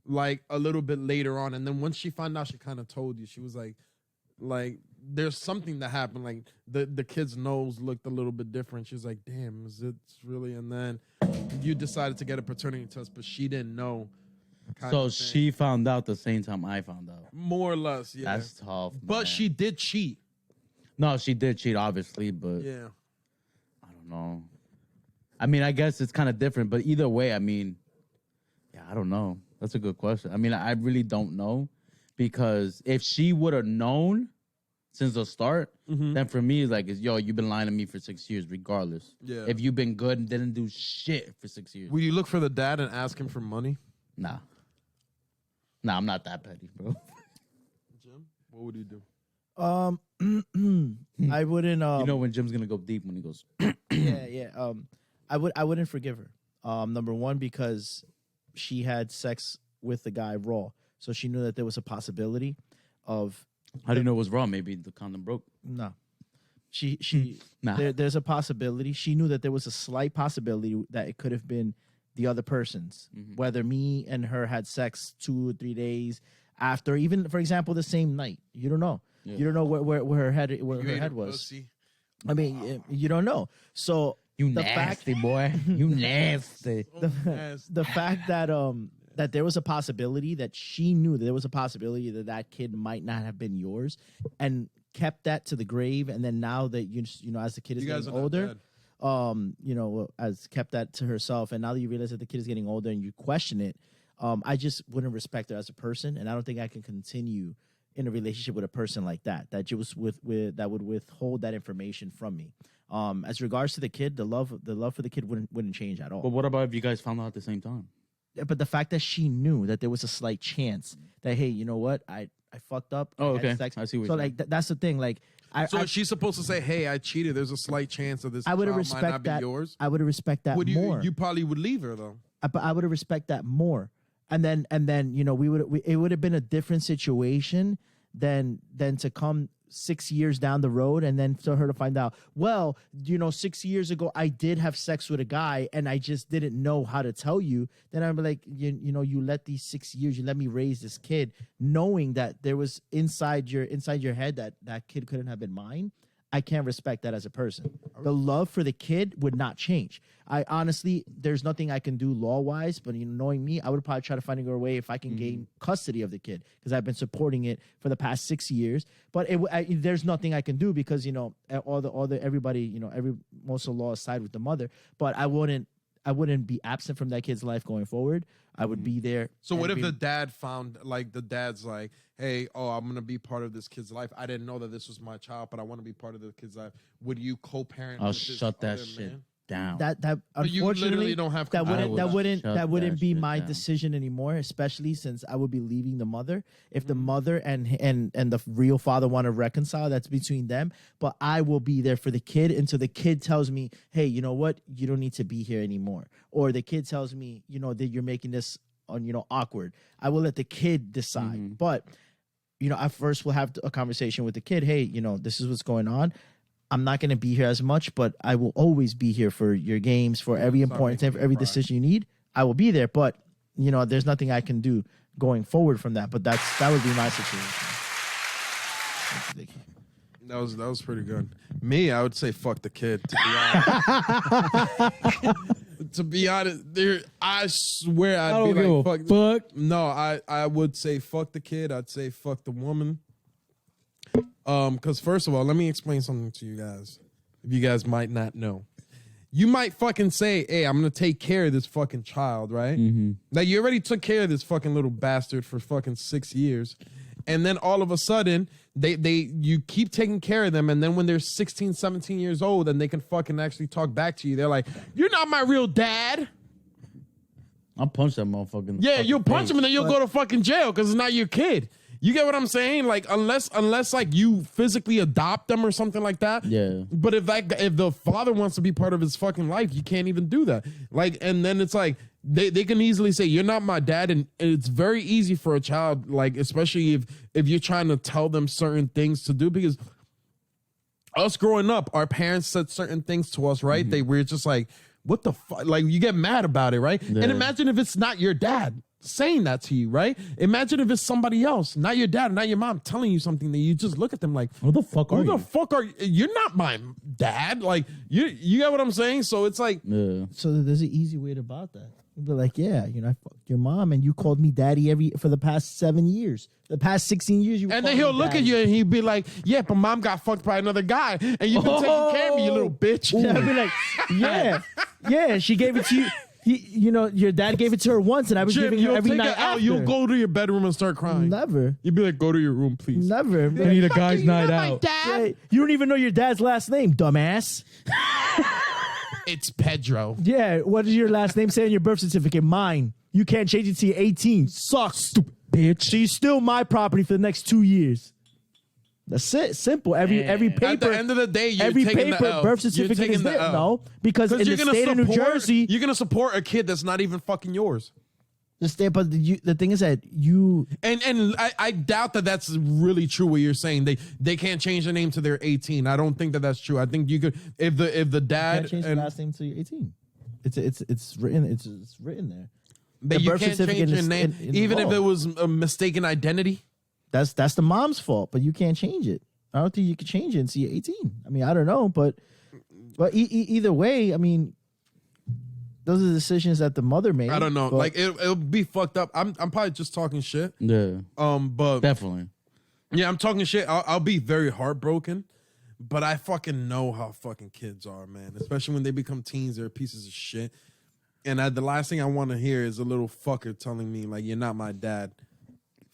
like a little bit later on, and then once she found out, she kind of told you. She was like there's something that happened. Like the kid's nose looked a little bit different. She was like, damn, is it really? And then you decided to get a paternity test, but she didn't know. So she found out the same time I found out. More or less, yeah. That's tough. But man. she did cheat. No, she did cheat, obviously, but Yeah. I don't know. I mean, I guess it's kind of different, but either way, I mean, yeah, I don't know. That's a good question. I mean, I really don't know, because if she would have known since the start, then for me, it's like, yo, you've been lying to me for 6 years, regardless. Yeah. If you've been good and didn't do shit for 6 years. Would you look for the dad and ask him for money? Nah, I'm not that petty, bro. Jim, what would you do? I wouldn't. You know when Jim's gonna go deep when he goes. Yeah. I wouldn't forgive her. Number one, because she had sex with the guy raw, so she knew that there was a possibility of. How do you know it was wrong? Maybe the condom broke. No, she. Nah. There's a possibility. She knew that there was a slight possibility that it could have been the other person's, whether me and her had sex 2 or 3 days after, even for example, the same night. You don't know. Yeah. You don't know where her head You ate head her was. pussy? I mean, you don't know. So You the nasty boy. You nasty. the fact that that there was a possibility, that she knew that there was a possibility that that kid might not have been yours, and kept that to the grave, and then now that you know, as the kid is You guys getting are not older, dead. you know, as kept that to herself, and now that you realize that the kid is getting older and you question it, I just wouldn't respect her as a person, and I don't think I can continue in a relationship with a person like that just with that would withhold that information from me. As regards to the kid, the love for the kid wouldn't change at all. But what about if you guys found out at the same time? But the fact that she knew that there was a slight chance that, hey, you know what, I fucked up. Oh, I had okay. sex. I see what so you're like that's the thing. Like So she's supposed to say, "Hey, I cheated. There's a slight chance that this I would child have might not respect be that. yours." I would have respect that Would more. you probably would leave her though? But I would have respect that more. And then you know, it would have been a different situation than to come 6 years down the road and then for her to find out, well, you know, 6 years ago I did have sex with a guy and I just didn't know how to tell you. Then I'm like, you know, you let these 6 years, you let me raise this kid knowing that there was inside your head that kid couldn't have been mine. I can't respect that as a person. The love for the kid would not change. I honestly, there's nothing I can do law-wise, but you know, knowing me, I would probably try to find a way if I can gain custody of the kid, because I've been supporting it for the past 6 years. But there's nothing I can do because, you know, everybody, you know, most of the law is side with the mother. But I wouldn't be absent from that kid's life going forward. I would be there. So what if the dad found, like, the dad's like, "Hey, I'm gonna be part of this kid's life. I didn't know that this was my child, but I want to be part of the kid's life." Would you co-parent? I'll with this shut that other shit man? down. That But you unfortunately literally don't have that control. wouldn't Shut be that shit my down. decision anymore, especially since I would be leaving the mother. If the mother and the real father want to reconcile, that's between them, but I will be there for the kid until the kid tells me, "Hey, you know what, you don't need to be here anymore," or the kid tells me, you know, that you're making this awkward. I will let the kid decide. But you know, I first will have a conversation with the kid. "Hey, you know, this is what's going on. I'm not going to be here as much, but I will always be here for your games, for every important thing, for every decision you need. I will be there." But you know, there's nothing I can do going forward from that. But that would be my situation. That was pretty good. Me, I would say fuck the kid. To be honest, to be honest, I swear I'd be like, fuck. No, I would say fuck the kid. I'd say fuck the woman. Because first of all, let me explain something to you guys. If you guys might not know, you might fucking say, "Hey, I'm gonna take care of this fucking child," right? Like, you already took care of this fucking little bastard for fucking 6 years, and then all of a sudden, you keep taking care of them, and then when they're 16, 17 years old, and they can fucking actually talk back to you, they're like, "You're not my real dad." I'll punch that motherfucker. Yeah, you'll punch him and then you'll go to fucking jail because it's not your kid. You get what I'm saying? Like unless like you physically adopt them or something like that. Yeah. But if the father wants to be part of his fucking life, you can't even do that. Like, and then it's like they can easily say you're not my dad, and it's very easy for a child, like especially if you're trying to tell them certain things to do, because us growing up, our parents said certain things to us, right? We're just like, what the fuck? Like you get mad about it, right? Yeah. And imagine if it's not your dad saying that to you, right? Imagine if it's somebody else, not your dad, not your mom, telling you something that you just look at them like, Who the fuck who the fuck are you? You're not my dad. Like you get what I'm saying? So it's like, Yeah. So there's an easy way about that. You'd be like, yeah, you know, I fucked your mom, and you called me daddy for the past 7 years, the past 16 years. and then he'll look at you and he'd be like, yeah, but mom got fucked by another guy, and you've been taking care of me, you little bitch. I'd be like, yeah, she gave it to you. You know, your dad gave it to her once, and I was Jim, giving her you'll every take night it out. after. You'll go to your bedroom and start crying. Never. You'd be like, go to your room, please. Never. I need a guy's night my out. dad. Yeah, you don't even know your dad's last name, dumbass. It's Pedro. Yeah, what does your last name say on your birth certificate? Mine. You can't change it till you're 18. Sucks, stupid bitch. So you're still my property for the next 2 years. That's it. Simple. Every paper. At the end of the day, you're every taking paper, the L. birth You're certificate taking is the there. L. No, because in the state of New Jersey, you're gonna support a kid that's not even fucking yours. the state. But the thing is that you. And I doubt that that's really true what you're saying. They can't change the name to their 18. I don't think that that's true. I think you could if the dad Can't change the and last name till you're 18. It's written. It's written there. that the you birth can't change certificate your is name in even if law. it was a mistaken identity. That's the mom's fault, but you can't change it. I don't think you can change it until you're 18. I mean, I don't know, but either way, I mean, those are decisions that the mother made. I don't know. but- Like it'll be fucked up. I'm probably just talking shit. Yeah. But Definitely. yeah, I'm talking shit. I'll be very heartbroken. But I fucking know how fucking kids are, man. Especially when they become teens, they're pieces of shit. And the last thing I want to hear is a little fucker telling me, like, you're not my dad.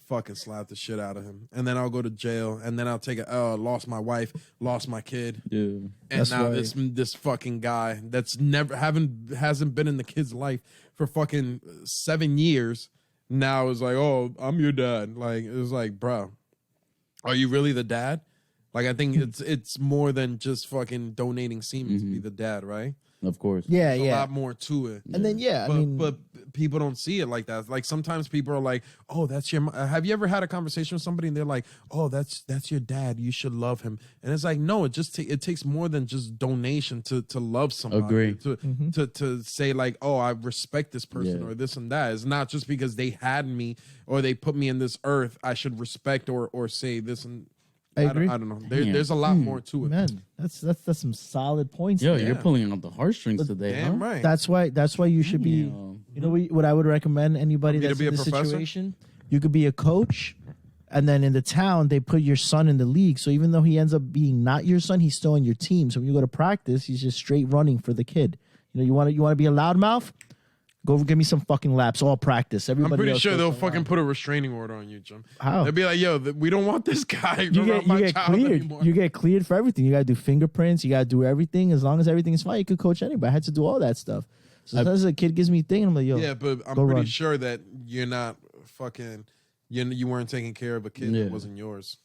Fucking slap the shit out of him. And then I'll go to jail. And then I'll take lost my wife, lost my kid. Yeah. And That's now why- this fucking guy that's hasn't been in the kid's life for fucking 7 years now is like, oh, I'm your dad. Like, it was like, bro, are you really the dad? Like, I think it's more than just fucking donating semen to be the dad, right? Of course. yeah, There's a yeah. lot more to it. And then But people don't see it like that. Like sometimes people are like, "Oh, that's your." Have you ever had a conversation with somebody and they're like, "Oh, that's your dad. You should love him." And it's like, no, it just it takes more than just donation to love somebody. Agree. To say like, "Oh, I respect this person" Yeah. or this and that. It's not just because they had me or they put me in this earth. I should respect or say this and. I agree. I don't know. There's a lot more to it. Man, that's some solid points. Yo, there. you're pulling out the heartstrings today, Damn huh? right. That's why you should be. Damn. You know what I would recommend anybody Me to that's be in a this professor? situation? You could be a coach, and then in the town they put your son in the league. So even though he ends up being not your son, he's still on your team. So when you go to practice, he's just straight running for the kid. You know, you want to be a loudmouth? Go give me some fucking laps. All practice. Everybody. I'm pretty else sure goes they'll some fucking laps. put a restraining order on you, Jim. How? They'll be like, "Yo, we don't want this guy You around my get child cleared. anymore." You get cleared for everything. You gotta do fingerprints. You gotta do everything. As long as everything is fine, you could coach anybody. I had to do all that stuff. So sometimes a kid gives me a thing, and I'm like, yo, Yeah, but I'm go pretty run. sure that you're not fucking. You weren't taking care of a kid Yeah. that wasn't yours.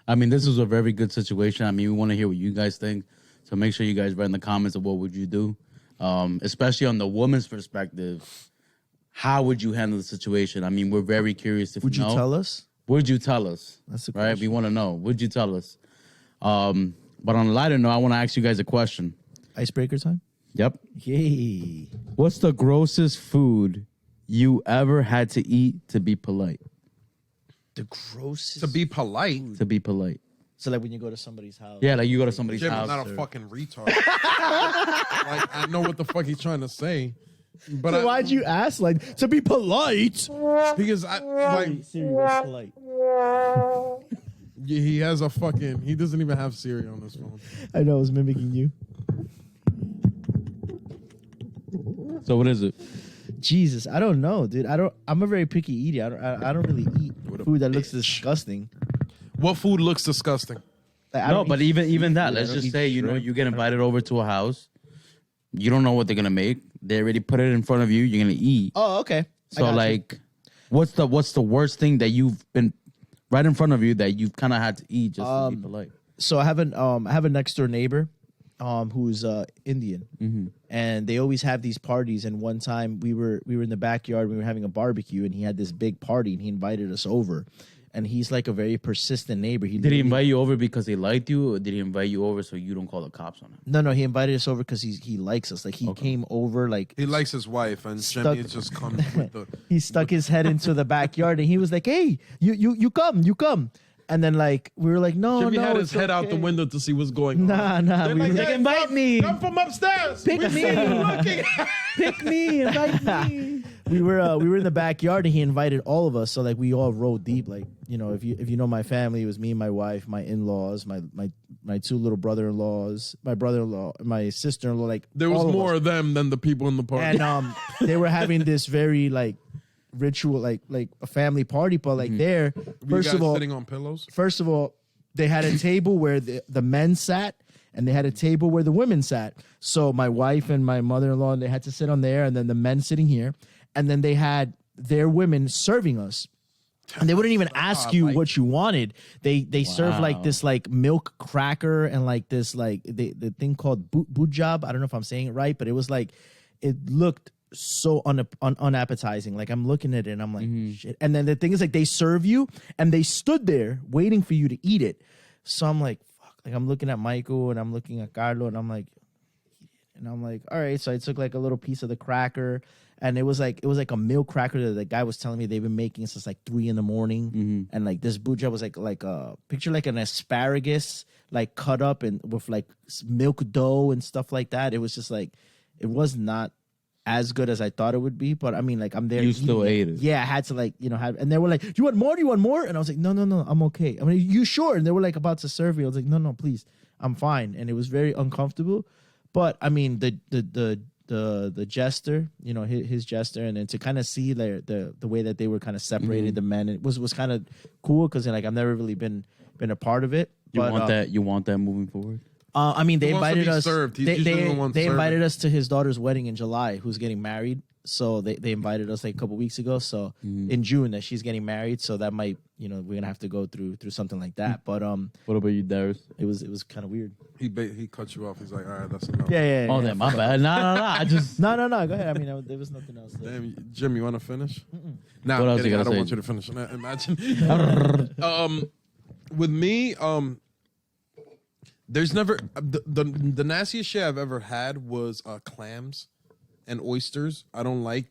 I mean, this is a very good situation. I mean, we want to hear what you guys think. So make sure you guys write in the comments of what would you do, especially on the woman's perspective. How would you handle the situation? I mean, we're very curious if would you know. tell us? Would you tell us? That's the right. We question. want to know. Would you tell us? But on a lighter note, I want to ask you guys a question. Icebreaker time. Yep. Yay! What's the grossest food you ever had to eat to be polite? The grossest. To be polite, To be polite. So like when you go to somebody's house. Yeah, like you go to somebody's Jim is house. not a fucking retard. Like I know what the fuck he's trying to say, but So why'd you ask like to be polite? because I like Siri, what's polite? he has a fucking he doesn't even have Siri on his phone. I know I was mimicking you. So what is it? Jesus, I don't know, dude. I'm a very picky eater. I don't really eat a food that looks bitch. disgusting. What food looks disgusting? Like, I No, don't but eat even that. food. I Let's don't just eat say shrimp. you get invited over to a house. You don't know what they're gonna make. They already put it in front of you. You're gonna eat. Oh, okay. I So got you. like, what's the worst thing that you've been right in front of you that you've kind of had to eat just to be polite? So I have a next door neighbor, who's Indian, and they always have these parties. And one time we were in the backyard, we were having a barbecue, and he had this big party, and he invited us over. And he's like a very persistent neighbor. Did he invite you over because he liked you, or did he invite you over so you don't call the cops on him? No, he invited us over because he likes us. Like he came over, like He likes his wife, and Jimmy just comes with the. he stuck his head into the backyard, and he was like, "Hey, you come." And then like we were like, "No, Jimmy no, had his it's head out the okay." window to see what's going on. Nah. They're We like, were "Hey, like, invite me. Come from upstairs. Pick We me. see you looking." pick me, invite me. We were in the backyard, and he invited all of us. So like we all rode deep. Like if you know my family, it was me, my wife, my in-laws, my two little brother-in-laws, my brother-in-law, my sister-in-law. Like There was all of more us. of them than the people in the party. And they were having this very like ritual, like a family party, but like there, Were you first guys of all, sitting on pillows? they had a table where the men sat, and they had a table where the women sat. So my wife and my mother-in-law, they had to sit on there, and then the men sitting here, and then they had their women serving us. And they wouldn't even ask you what you wanted. They serve like this like milk cracker and like this like the thing called bujab. I don't know if I'm saying it right, but it was like it looked so unappetizing. Like I'm looking at it and I'm like shit. And then the thing is like they serve you and they stood there waiting for you to eat it. So I'm like fuck. Like I'm looking at Michael and I'm looking at Carlo and I'm like all right. So I took like a little piece of the cracker. And it was like a milk cracker that the guy was telling me they've been making since like 3 a.m. And like this buja was like a picture like an asparagus like cut up and with like milk dough and stuff like that. It was just like it was not as good as I thought it would be. But I mean, like I'm there. You still ate it. Yeah, I had to like have. And they were like, "You want more? Do you want more?" And I was like, "No, I'm okay." I mean, you sure? And they were like about to serve me. I was like, "No, please, I'm fine." And it was very uncomfortable. But I mean, the jester, his jester, and then to kind of see the way that they were kind of separated the men, it was kind of cool because like I've never really been a part of it. You But, want that moving forward? I mean, they He wants to invited be us. served. He's They, usually the one they serving. invited us to his daughter's wedding in July, who's getting married. So they invited us like a couple weeks ago. So in June that she's getting married. So that might we're gonna have to go through something like that. But What about you, Darius? it was kind of weird. He cut you off. He's like, all right, that's enough. Yeah. Oh, then my bad. No. I just No. Go ahead. I mean, there was nothing else. Damn, Jim, you want to finish? Nah, What I'm else kidding. you I gotta don't say? want you to finish. Imagine. With me, there's never the nastiest shit I've ever had was clams and oysters. I don't like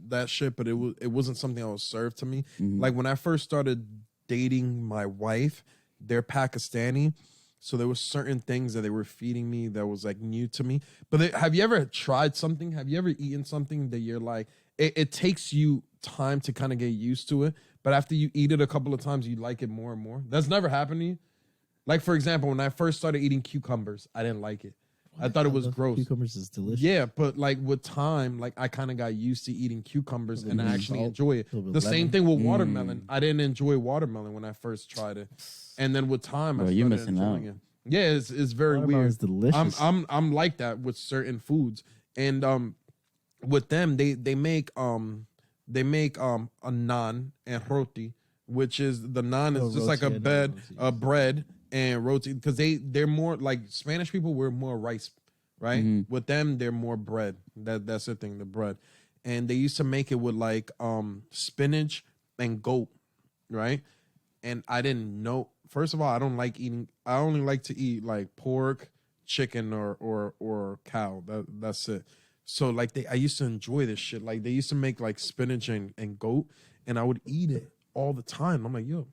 that shit, but it wasn't something that was served to me. Like when I first started dating my wife, they're Pakistani. So there was certain things that they were feeding me that was like new to me. But have you ever tried something? Have you ever eaten something that you're like, it takes you time to kind of get used to it, but after you eat it a couple of times, you like it more and more? That's never happened to you? Like, for example, when I first started eating cucumbers, I didn't like it. I thought it was gross. Cucumbers is delicious. Yeah, but like with time, like I kind of got used to eating cucumbers and I actually enjoy it. little bit The of same lemon. thing with watermelon. I didn't enjoy watermelon when I first tried it, and then with time, I Bro, started you're missing enjoying out. it. Yeah, it's very Watermelon weird. is delicious. I'm like that with certain foods, and with them they make a naan and roti, which is the naan is just like roti, I know bread and roti, because they're more like Spanish people. We're more rice, right? With them, they're more bread. That's the thing, the bread. And they used to make it with like spinach and goat, right? And I didn't know. First of all, I don't like eating. I only like to eat like pork, chicken, or cow. That's it. So like I used to enjoy this shit. Like they used to make like spinach and goat, and I would eat it all the time. I'm like, yo.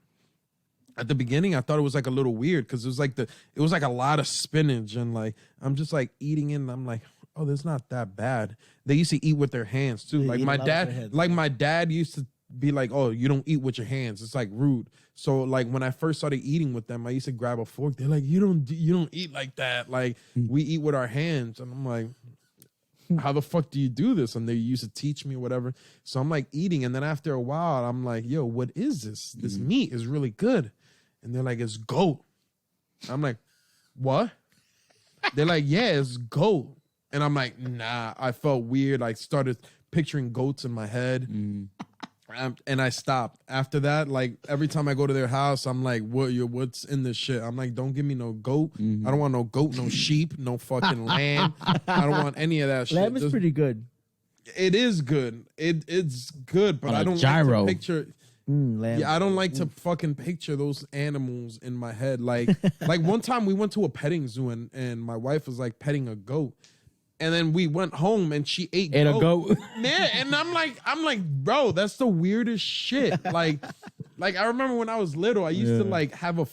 At the beginning, I thought it was like a little weird because it was like a lot of spinach, and like I'm just like eating it, and I'm like, oh, that's not that bad. They used to eat with their hands too. They Like eat my a lot with their dad, hands. my dad used to be like, oh, you don't eat with your hands. It's like rude. So like when I first started eating with them, I used to grab a fork. They're like, you don't eat like that. Like we eat with our hands, and I'm like, how the fuck do you do this? And they used to teach me whatever. So I'm like eating, and then after a while, I'm like, yo, what is this? This meat is really good. And they're like, it's goat. I'm like, what? They're like, yeah, it's goat. And I'm like, nah. I felt weird. I started picturing goats in my head. And And I stopped. After that, like every time I go to their house, I'm like, what's in this shit? I'm like, don't give me no goat. I don't want no goat, no sheep, no fucking lamb. I don't want any of that shit. Lamb is pretty good. It is good. It's good, but On a I don't gyro. like to picture. Lamb. Yeah, I don't like to fucking picture those animals in my head. Like one time we went to a petting zoo and my wife was like petting a goat. And then we went home and she ate a goat. Man, and I'm like, bro, that's the weirdest shit. Like I remember when I was little, I used to like have a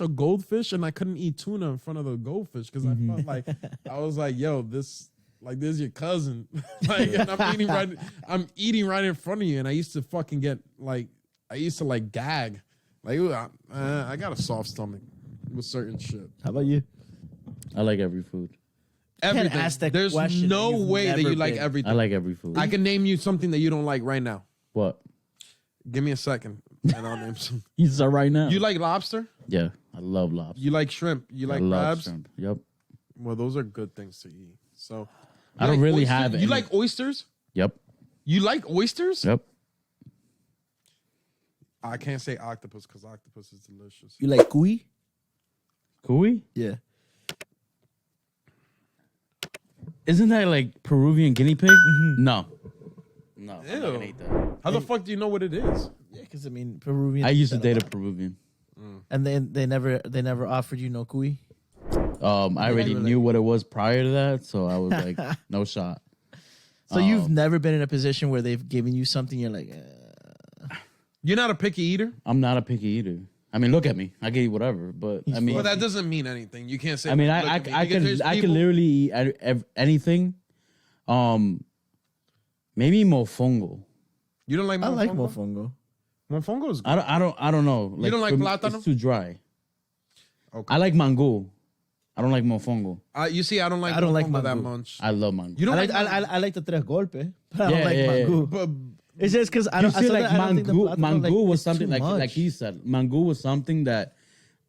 goldfish, and I couldn't eat tuna in front of the goldfish because I felt like I was like, yo, this is your cousin. Like, and I'm eating right in front of you. And I used to fucking get like, gag. Like, I got a soft stomach with certain shit. How about you? I like every food. Everything. Can't ask that There's question no if you've way that never you like been. everything. I like every food. I can name you something that you don't like right now. What? Give me a second, and I'll name some. You said right now. You like lobster? Yeah, I love lobster. You like shrimp? You like I love crabs? shrimp. Yep. Well, those are good things to eat. So, I don't like really oysters? have You any- like oysters? Yep. You like oysters? Yep. I can't say octopus because octopus is delicious. You like cuy? Cuy? Yeah. Isn't that like Peruvian guinea pig? No. No. I'm not gonna Ew. eat that. How the fuck do you know what it is? Yeah, because I mean Peruvian. I used to date a Peruvian. and then they never offered you no cuy. I already knew what it was prior to that, so I was like, no shot. So you've never been in a position where they've given you something you're like, You're not a picky eater? I'm not a picky eater. I mean, look at me. I can eat whatever, but I mean, Well, that doesn't mean anything. You can't say. I mean, look I at me, because there's can people- literally eat anything. Maybe mofongo. You don't like I mofongo? like mofongo. Mofongo is good. I don't know. Like, don't like for me, plátano? It's too dry. Okay. I like mango. I don't like mofongo. You see, I don't like. I don't like mofongo that mango. much. I love mango. You don't like. I like the tres golpe, but I don't Yeah, like yeah, yeah. mango. But It's just because I You don't. see, like I don't think the mango, plátano, mango like, was it's something too like much. he said. Mango was something that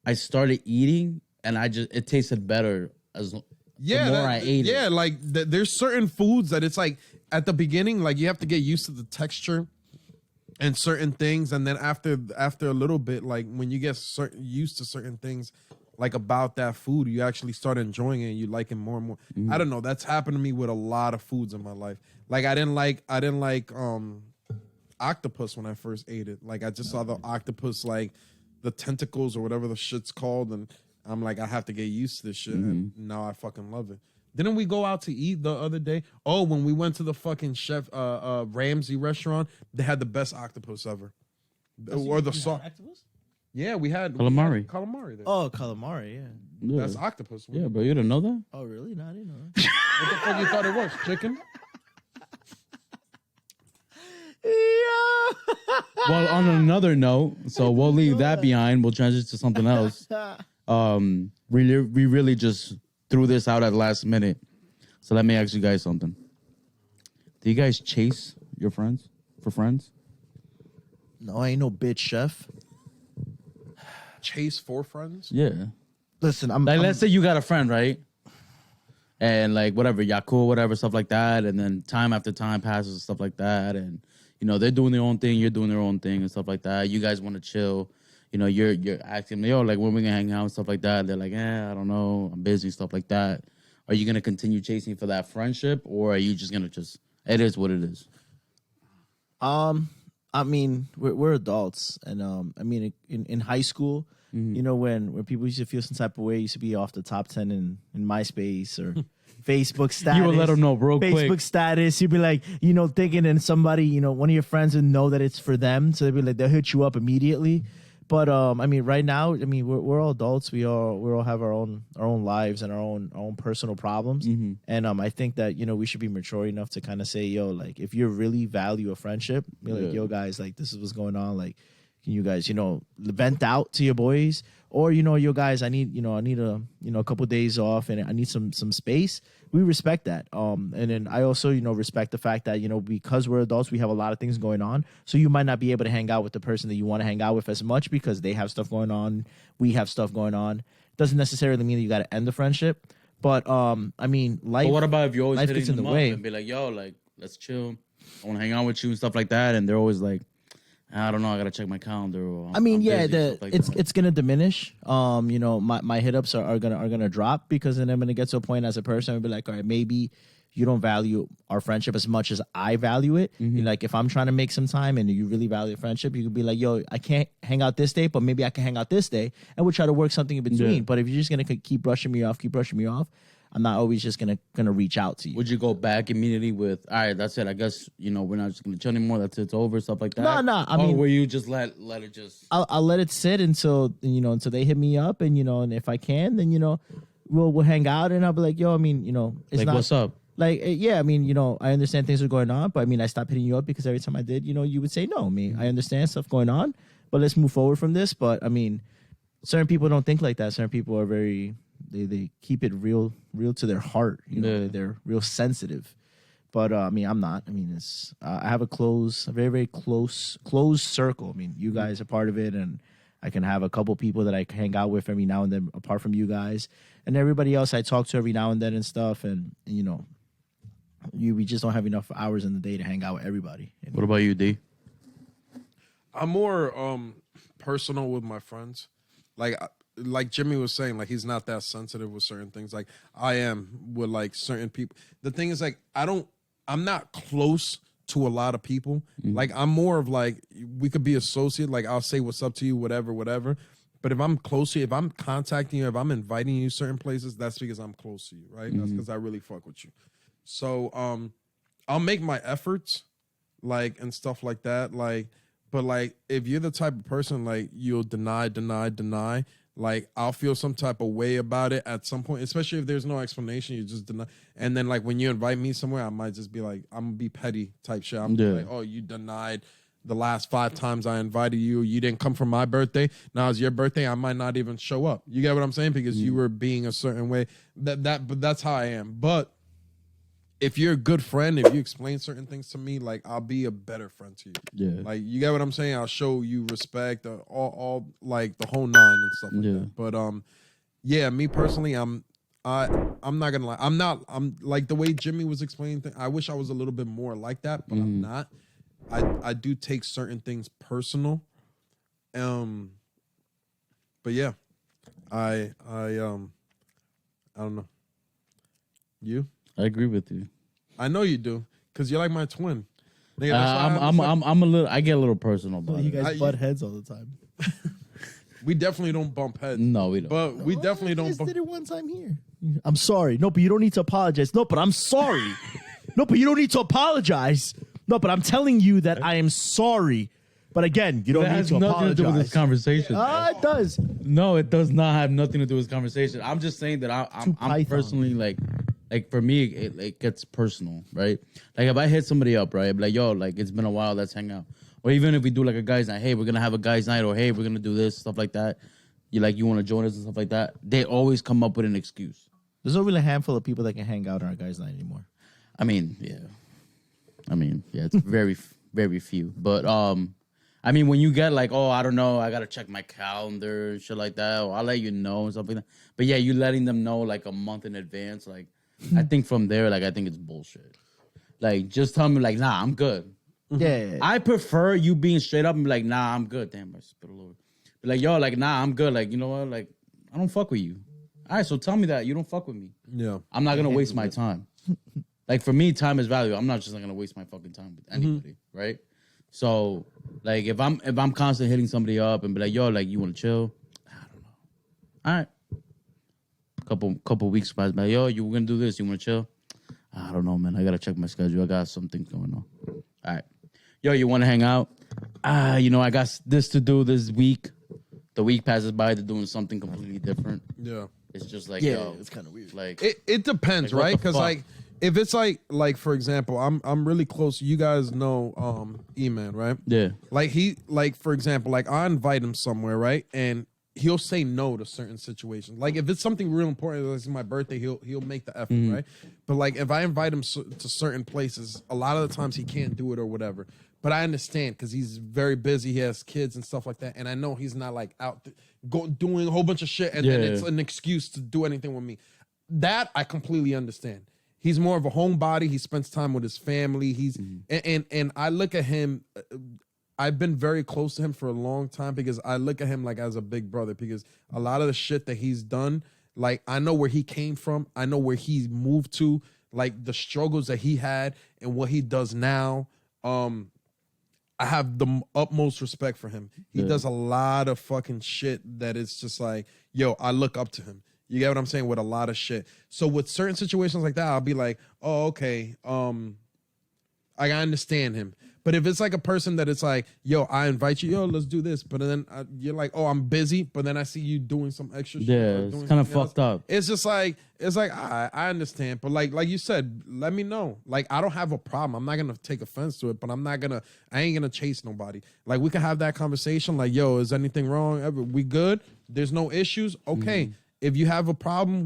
I started eating, and it tasted better as the more I ate it. Yeah, like there's certain foods that it's like at the beginning, like you have to get used to the texture and certain things, and then after a little bit, like when you get used to certain things, like about that food, you actually start enjoying it and you like it more and more. I don't know. That's happened to me with a lot of foods in my life. Like I didn't like octopus when I first ate it. Like I just saw the octopus, like the tentacles or whatever the shit's called, and I'm like, I have to get used to this shit. And now I fucking love it. Didn't we go out to eat the other day? Oh, when we went to the fucking chef Ramsey restaurant, they had the best octopus ever. Or the sauce. Yeah, we had Calamari. Calamari there. Oh, calamari, yeah. Yeah. That's octopus. Yeah, bro, you didn't know that? Oh, really? No, I didn't know that. What the fuck you thought it was? Chicken? Well, on another note, so we'll leave that behind. We'll transition to something else. We really just threw this out at the last minute. So let me ask you guys something. Do you guys chase your friends for friends? No, I ain't no bitch chef. Chase for friends? Yeah. Listen, I'm Like, let's say you got a friend, right? And like whatever, y'all cool, whatever, stuff like that. And then time after time passes and stuff like that. And you know, they're doing their own thing, you're doing their own thing and stuff like that. You guys want to chill. You know, you're asking, yo, like when we gonna hang out and stuff like that. They're like, I don't know, I'm busy, stuff like that. Are you gonna continue chasing for that friendship, or are you just gonna it is what it is? I mean, we're adults, and I mean, in high school, you know, when people used to feel some type of way, used to be off the top 10 in MySpace or Facebook status. You would let them know real Facebook quick. status. You'd be like, you know, thinking, and somebody, you know, one of your friends would know that it's for them, so they'd be like, they'll hit you up immediately. But I mean, right now, I mean, we're all adults. We all have our own lives and our own personal problems. And I think that, you know, we should be mature enough to kind of say, yo, like, if you really value a friendship, be like, yo, guys, like, this is what's going on. Like, can you guys, you know, vent out to your boys, or, you know, yo, guys, I need a couple days off and I need some space. We respect that. And then I also, you know, respect the fact that, you know, because we're adults, we have a lot of things going on. So you might not be able to hang out with the person that you want to hang out with as much because they have stuff going on. We have stuff going on. Doesn't necessarily mean that you got to end the friendship. But I mean, life. But what about if you're always life hitting gets in them the up way. and be like, yo, like, let's chill. I want to hang out with you and stuff like that. And they're always like, I don't know. I gotta check my calendar. Or I mean, I'm yeah, busy, stuff like that. it's gonna diminish. My hit-ups are gonna drop because then I'm gonna get to a point as a person and be like, all right, maybe you don't value our friendship as much as I value it. Like if I'm trying to make some time and you really value friendship, you could be like, yo, I can't hang out this day, but maybe I can hang out this day, and we'll try to work something in between. Yeah. But if you're just gonna keep brushing me off, I'm not always just gonna reach out to you. Would you go back immediately with, all right, that's it. I guess, we're not just going to chill anymore. That's it. It's over, stuff like that. No, I or mean, will you just let it just... I'll let it sit until they hit me up, and and if I can, then we'll hang out, and I'll be like, yo, I mean, it's like, not, what's up? like, yeah, I mean, I understand things are going on, but I mean, I stopped hitting you up because every time I did, you would say no. I mean, I understand stuff going on, but let's move forward from this. But I mean, certain people don't think like that. Certain people are very, they keep it real to their heart. They're real sensitive. But I mean, I'm not. I mean, it's I have a very, very closed circle. I mean, you guys are part of it, and I can have a couple people that I hang out with every now and then, apart from you guys, and everybody else I talk to every now and then and stuff. And we just don't have enough hours in the day to hang out with everybody. What about you, D? I'm more personal with my friends. Like Jimmy was saying, like he's not that sensitive with certain things. Like I am with like certain people. The thing is, like I'm not close to a lot of people. Like I'm more of like, we could be associate. Like I'll say what's up to you, whatever. But if I'm close to you, if I'm contacting you, if I'm inviting you certain places, that's because I'm close to you, right? That's because I really fuck with you. So I'll make my efforts, like, and stuff like that. Like, but like if you're the type of person like you'll deny, like I'll feel some type of way about it at some point, especially if there's no explanation. You just deny, and then like when you invite me somewhere, I might just be like, I'm gonna be petty type shit. I'm like, oh, you denied the last 5 times I invited you. You didn't come for my birthday. Now it's your birthday. I might not even show up. You get what I'm saying? Because you were being a certain way. But that's how I am. But if you're a good friend, if you explain certain things to me, like I'll be a better friend to you. Yeah. Like you get what I'm saying? I'll show you respect, all like the whole 9 and stuff like that. But yeah, me personally, I'm not gonna lie. I'm like the way Jimmy was explaining things. I wish I was a little bit more like that, but I'm not. I do take certain things personal. But yeah, I don't know. You? I agree with you. I know you do, because you're like my twin. Nigga, I'm a little. I get a little personal about You it. guys butt heads all the time. We definitely don't bump heads. No, we don't. But we definitely don't bump. did it one time here. I'm sorry. No, but you don't need to apologize. No, but I'm sorry. No, but you don't need to apologize. No, but I'm telling you that I am sorry. But again, you don't That need has to nothing apologize. to do with this conversation. It does. No, it does not have nothing to do with this conversation. I'm just saying that I'm Python. personally like for me, it gets personal, right? Like if I hit somebody up, right, I'd be like, yo, like it's been a while, let's hang out. Or even if we do like a guys' night, hey, we're gonna have a guys' night, or hey, we're gonna do this, stuff like that. You want to join us and stuff like that. They always come up with an excuse. There's only a handful of people that can hang out on our guys' night anymore. I mean, yeah, it's very, very few. But I mean, when you get like, oh, I don't know, I gotta check my calendar and shit like that, or I'll let you know and stuff like that. But yeah, you letting them know like a month in advance, like I think from there, like I think it's bullshit. Like just tell me like, nah, I'm good. Yeah. I prefer you being straight up and be like, nah, I'm good. Damn, I spit all over. Be like, yo, like, nah, I'm good. Like, you know what? Like, I don't fuck with you. All right, so tell me that you don't fuck with me. Yeah. I'm not gonna waste my time. Like for me, time is valuable. I'm not just gonna waste my fucking time with anybody, right? So, like, if I'm constantly hitting somebody up and be like, yo, like, you want to chill? I don't know. All right. Couple weeks pass by. Yo, you gonna do this? You want to chill? I don't know, man. I gotta check my schedule. I got some things going on. All right. Yo, you want to hang out? I got this to do this week. The week passes by, they're doing something completely different. Yeah. It's just like, Yeah, yo, it's kind of weird. like It depends, Like, what right? the Because fuck? like if it's like for example, I'm really close. You guys know E-Man, right? yeah, Like for example, like I invite him somewhere, right? And he'll say no to certain situations. Like if it's something real important, like it's my birthday, he'll make the effort, right? But like if I invite him to certain places, a lot of the times he can't do it or whatever. But I understand because he's very busy. He has kids and stuff like that, and I know he's not like out doing a whole bunch of shit, and then it's an excuse to do anything with me. That I completely understand. He's more of a homebody. He spends time with his family. He's and I look at him. I've been very close to him for a long time because I look at him like as a big brother because a lot of the shit that he's done, like I know where he came from. I know where he moved to, like the struggles that he had and what he does now. I have the utmost respect for him. He does a lot of fucking shit that it's just like, yo, I look up to him. You get what I'm saying? With a lot of shit. So with certain situations like that, I'll be like, oh, okay. I understand him. But if it's like a person that it's like, yo, I invite you, yo, let's do this. But then you're like, oh, I'm busy. But then I see you doing some extra shit. Yeah, it's kind of fucked up. It's just like, I understand. But like you said, let me know. Like, I don't have a problem. I'm not going to take offense to it, but I ain't going to chase nobody. Like, we can have that conversation. Like, yo, is anything wrong? We good? There's no issues? Okay. If you have a problem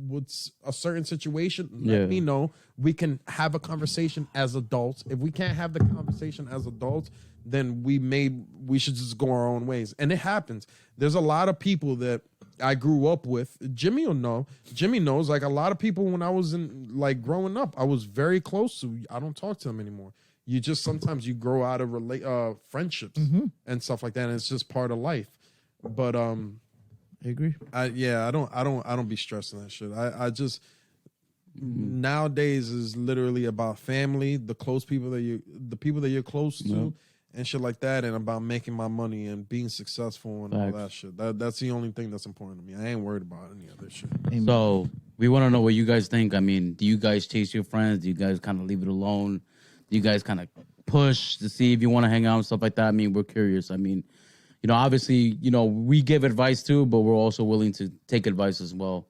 with a certain situation, let me know. We can have a conversation as adults. If we can't have the conversation as adults, then we should just go our own ways. And it happens. There's a lot of people that I grew up with. Jimmy will know. Jimmy knows. Like a lot of people when I was growing up, I was very close to. I don't talk to them anymore. You just sometimes you grow out of friendships and stuff like that. And it's just part of life. But I agree. I don't be stressing that shit. I just nowadays is literally about family, the people that you're close to, and shit like that, and about making my money and being successful and all that shit. That's the only thing that's important to me. I ain't worried about any other shit. So we want to know what you guys think. I mean, do you guys chase your friends? Do you guys kind of leave it alone? Do you guys kind of push to see if you want to hang out and stuff like that? I mean, we're curious. I mean, obviously, we give advice too, but we're also willing to take advice as well.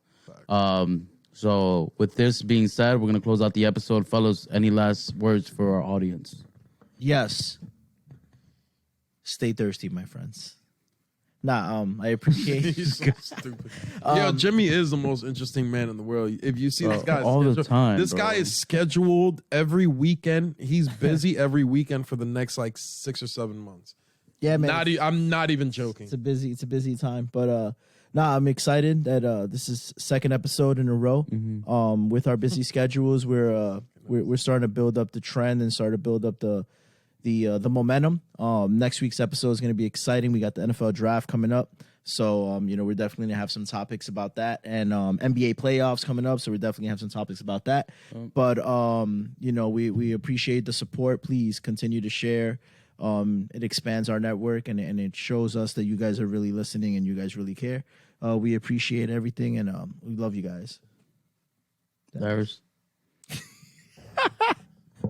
So with this being said, we're going to close out the episode. Fellas, any last words for our audience? Yes. Stay thirsty, my friends. I appreciate He's so stupid. Yo, Jimmy is the most interesting man in the world. If you see this guy all the time, this guy is scheduled every weekend. He's busy every weekend for the next like 6 or 7 months. Yeah, man. I'm not even joking. It's a busy time, but I'm excited that this is second episode in a row. With our busy schedules, we're starting to build up the trend and start to build up the momentum. Next week's episode is going to be exciting. We got the NFL draft coming up, so we're definitely gonna have some topics about that, and NBA playoffs coming up, so we're definitely gonna have some topics about that. But we appreciate the support. Please continue to share. It expands our network and it shows us that you guys are really listening and you guys really care. We appreciate everything and we love you guys. Darius?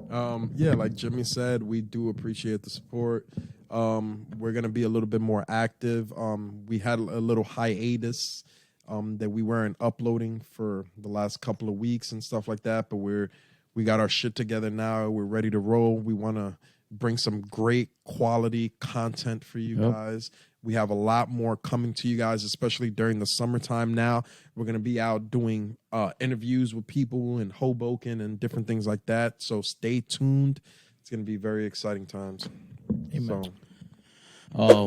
Like Jimmy said, we do appreciate the support. We're going to be a little bit more active. We had a little hiatus that we weren't uploading for the last couple of weeks and stuff like that, but we got our shit together now. We're ready to roll. We want to bring some great quality content for you guys. We have a lot more coming to you guys, especially during the summertime now. We're going to be out doing interviews with people in Hoboken and different things like that. So stay tuned. It's going to be very exciting times. Amen.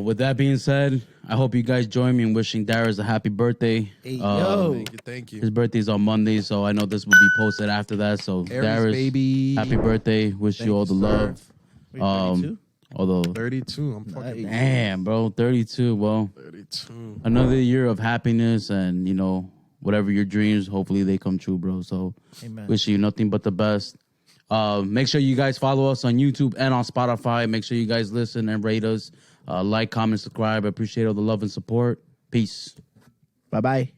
With that being said, I hope you guys join me in wishing Darius a happy birthday. Hey, yo. Thank you. His birthday's on Monday, so I know this will be posted after that. So Darius, baby. happy birthday. Wish you all the love. Wait, 32? Although 32. I'm fucking damn, bro, 32. Well, 32. Another year of happiness and whatever your dreams, hopefully they come true, bro. So Amen. Wish you nothing but the best. Make sure you guys follow us on YouTube and on Spotify. Make sure you guys listen and rate us. Like, comment, subscribe. I appreciate all the love and support. Peace. Bye-bye.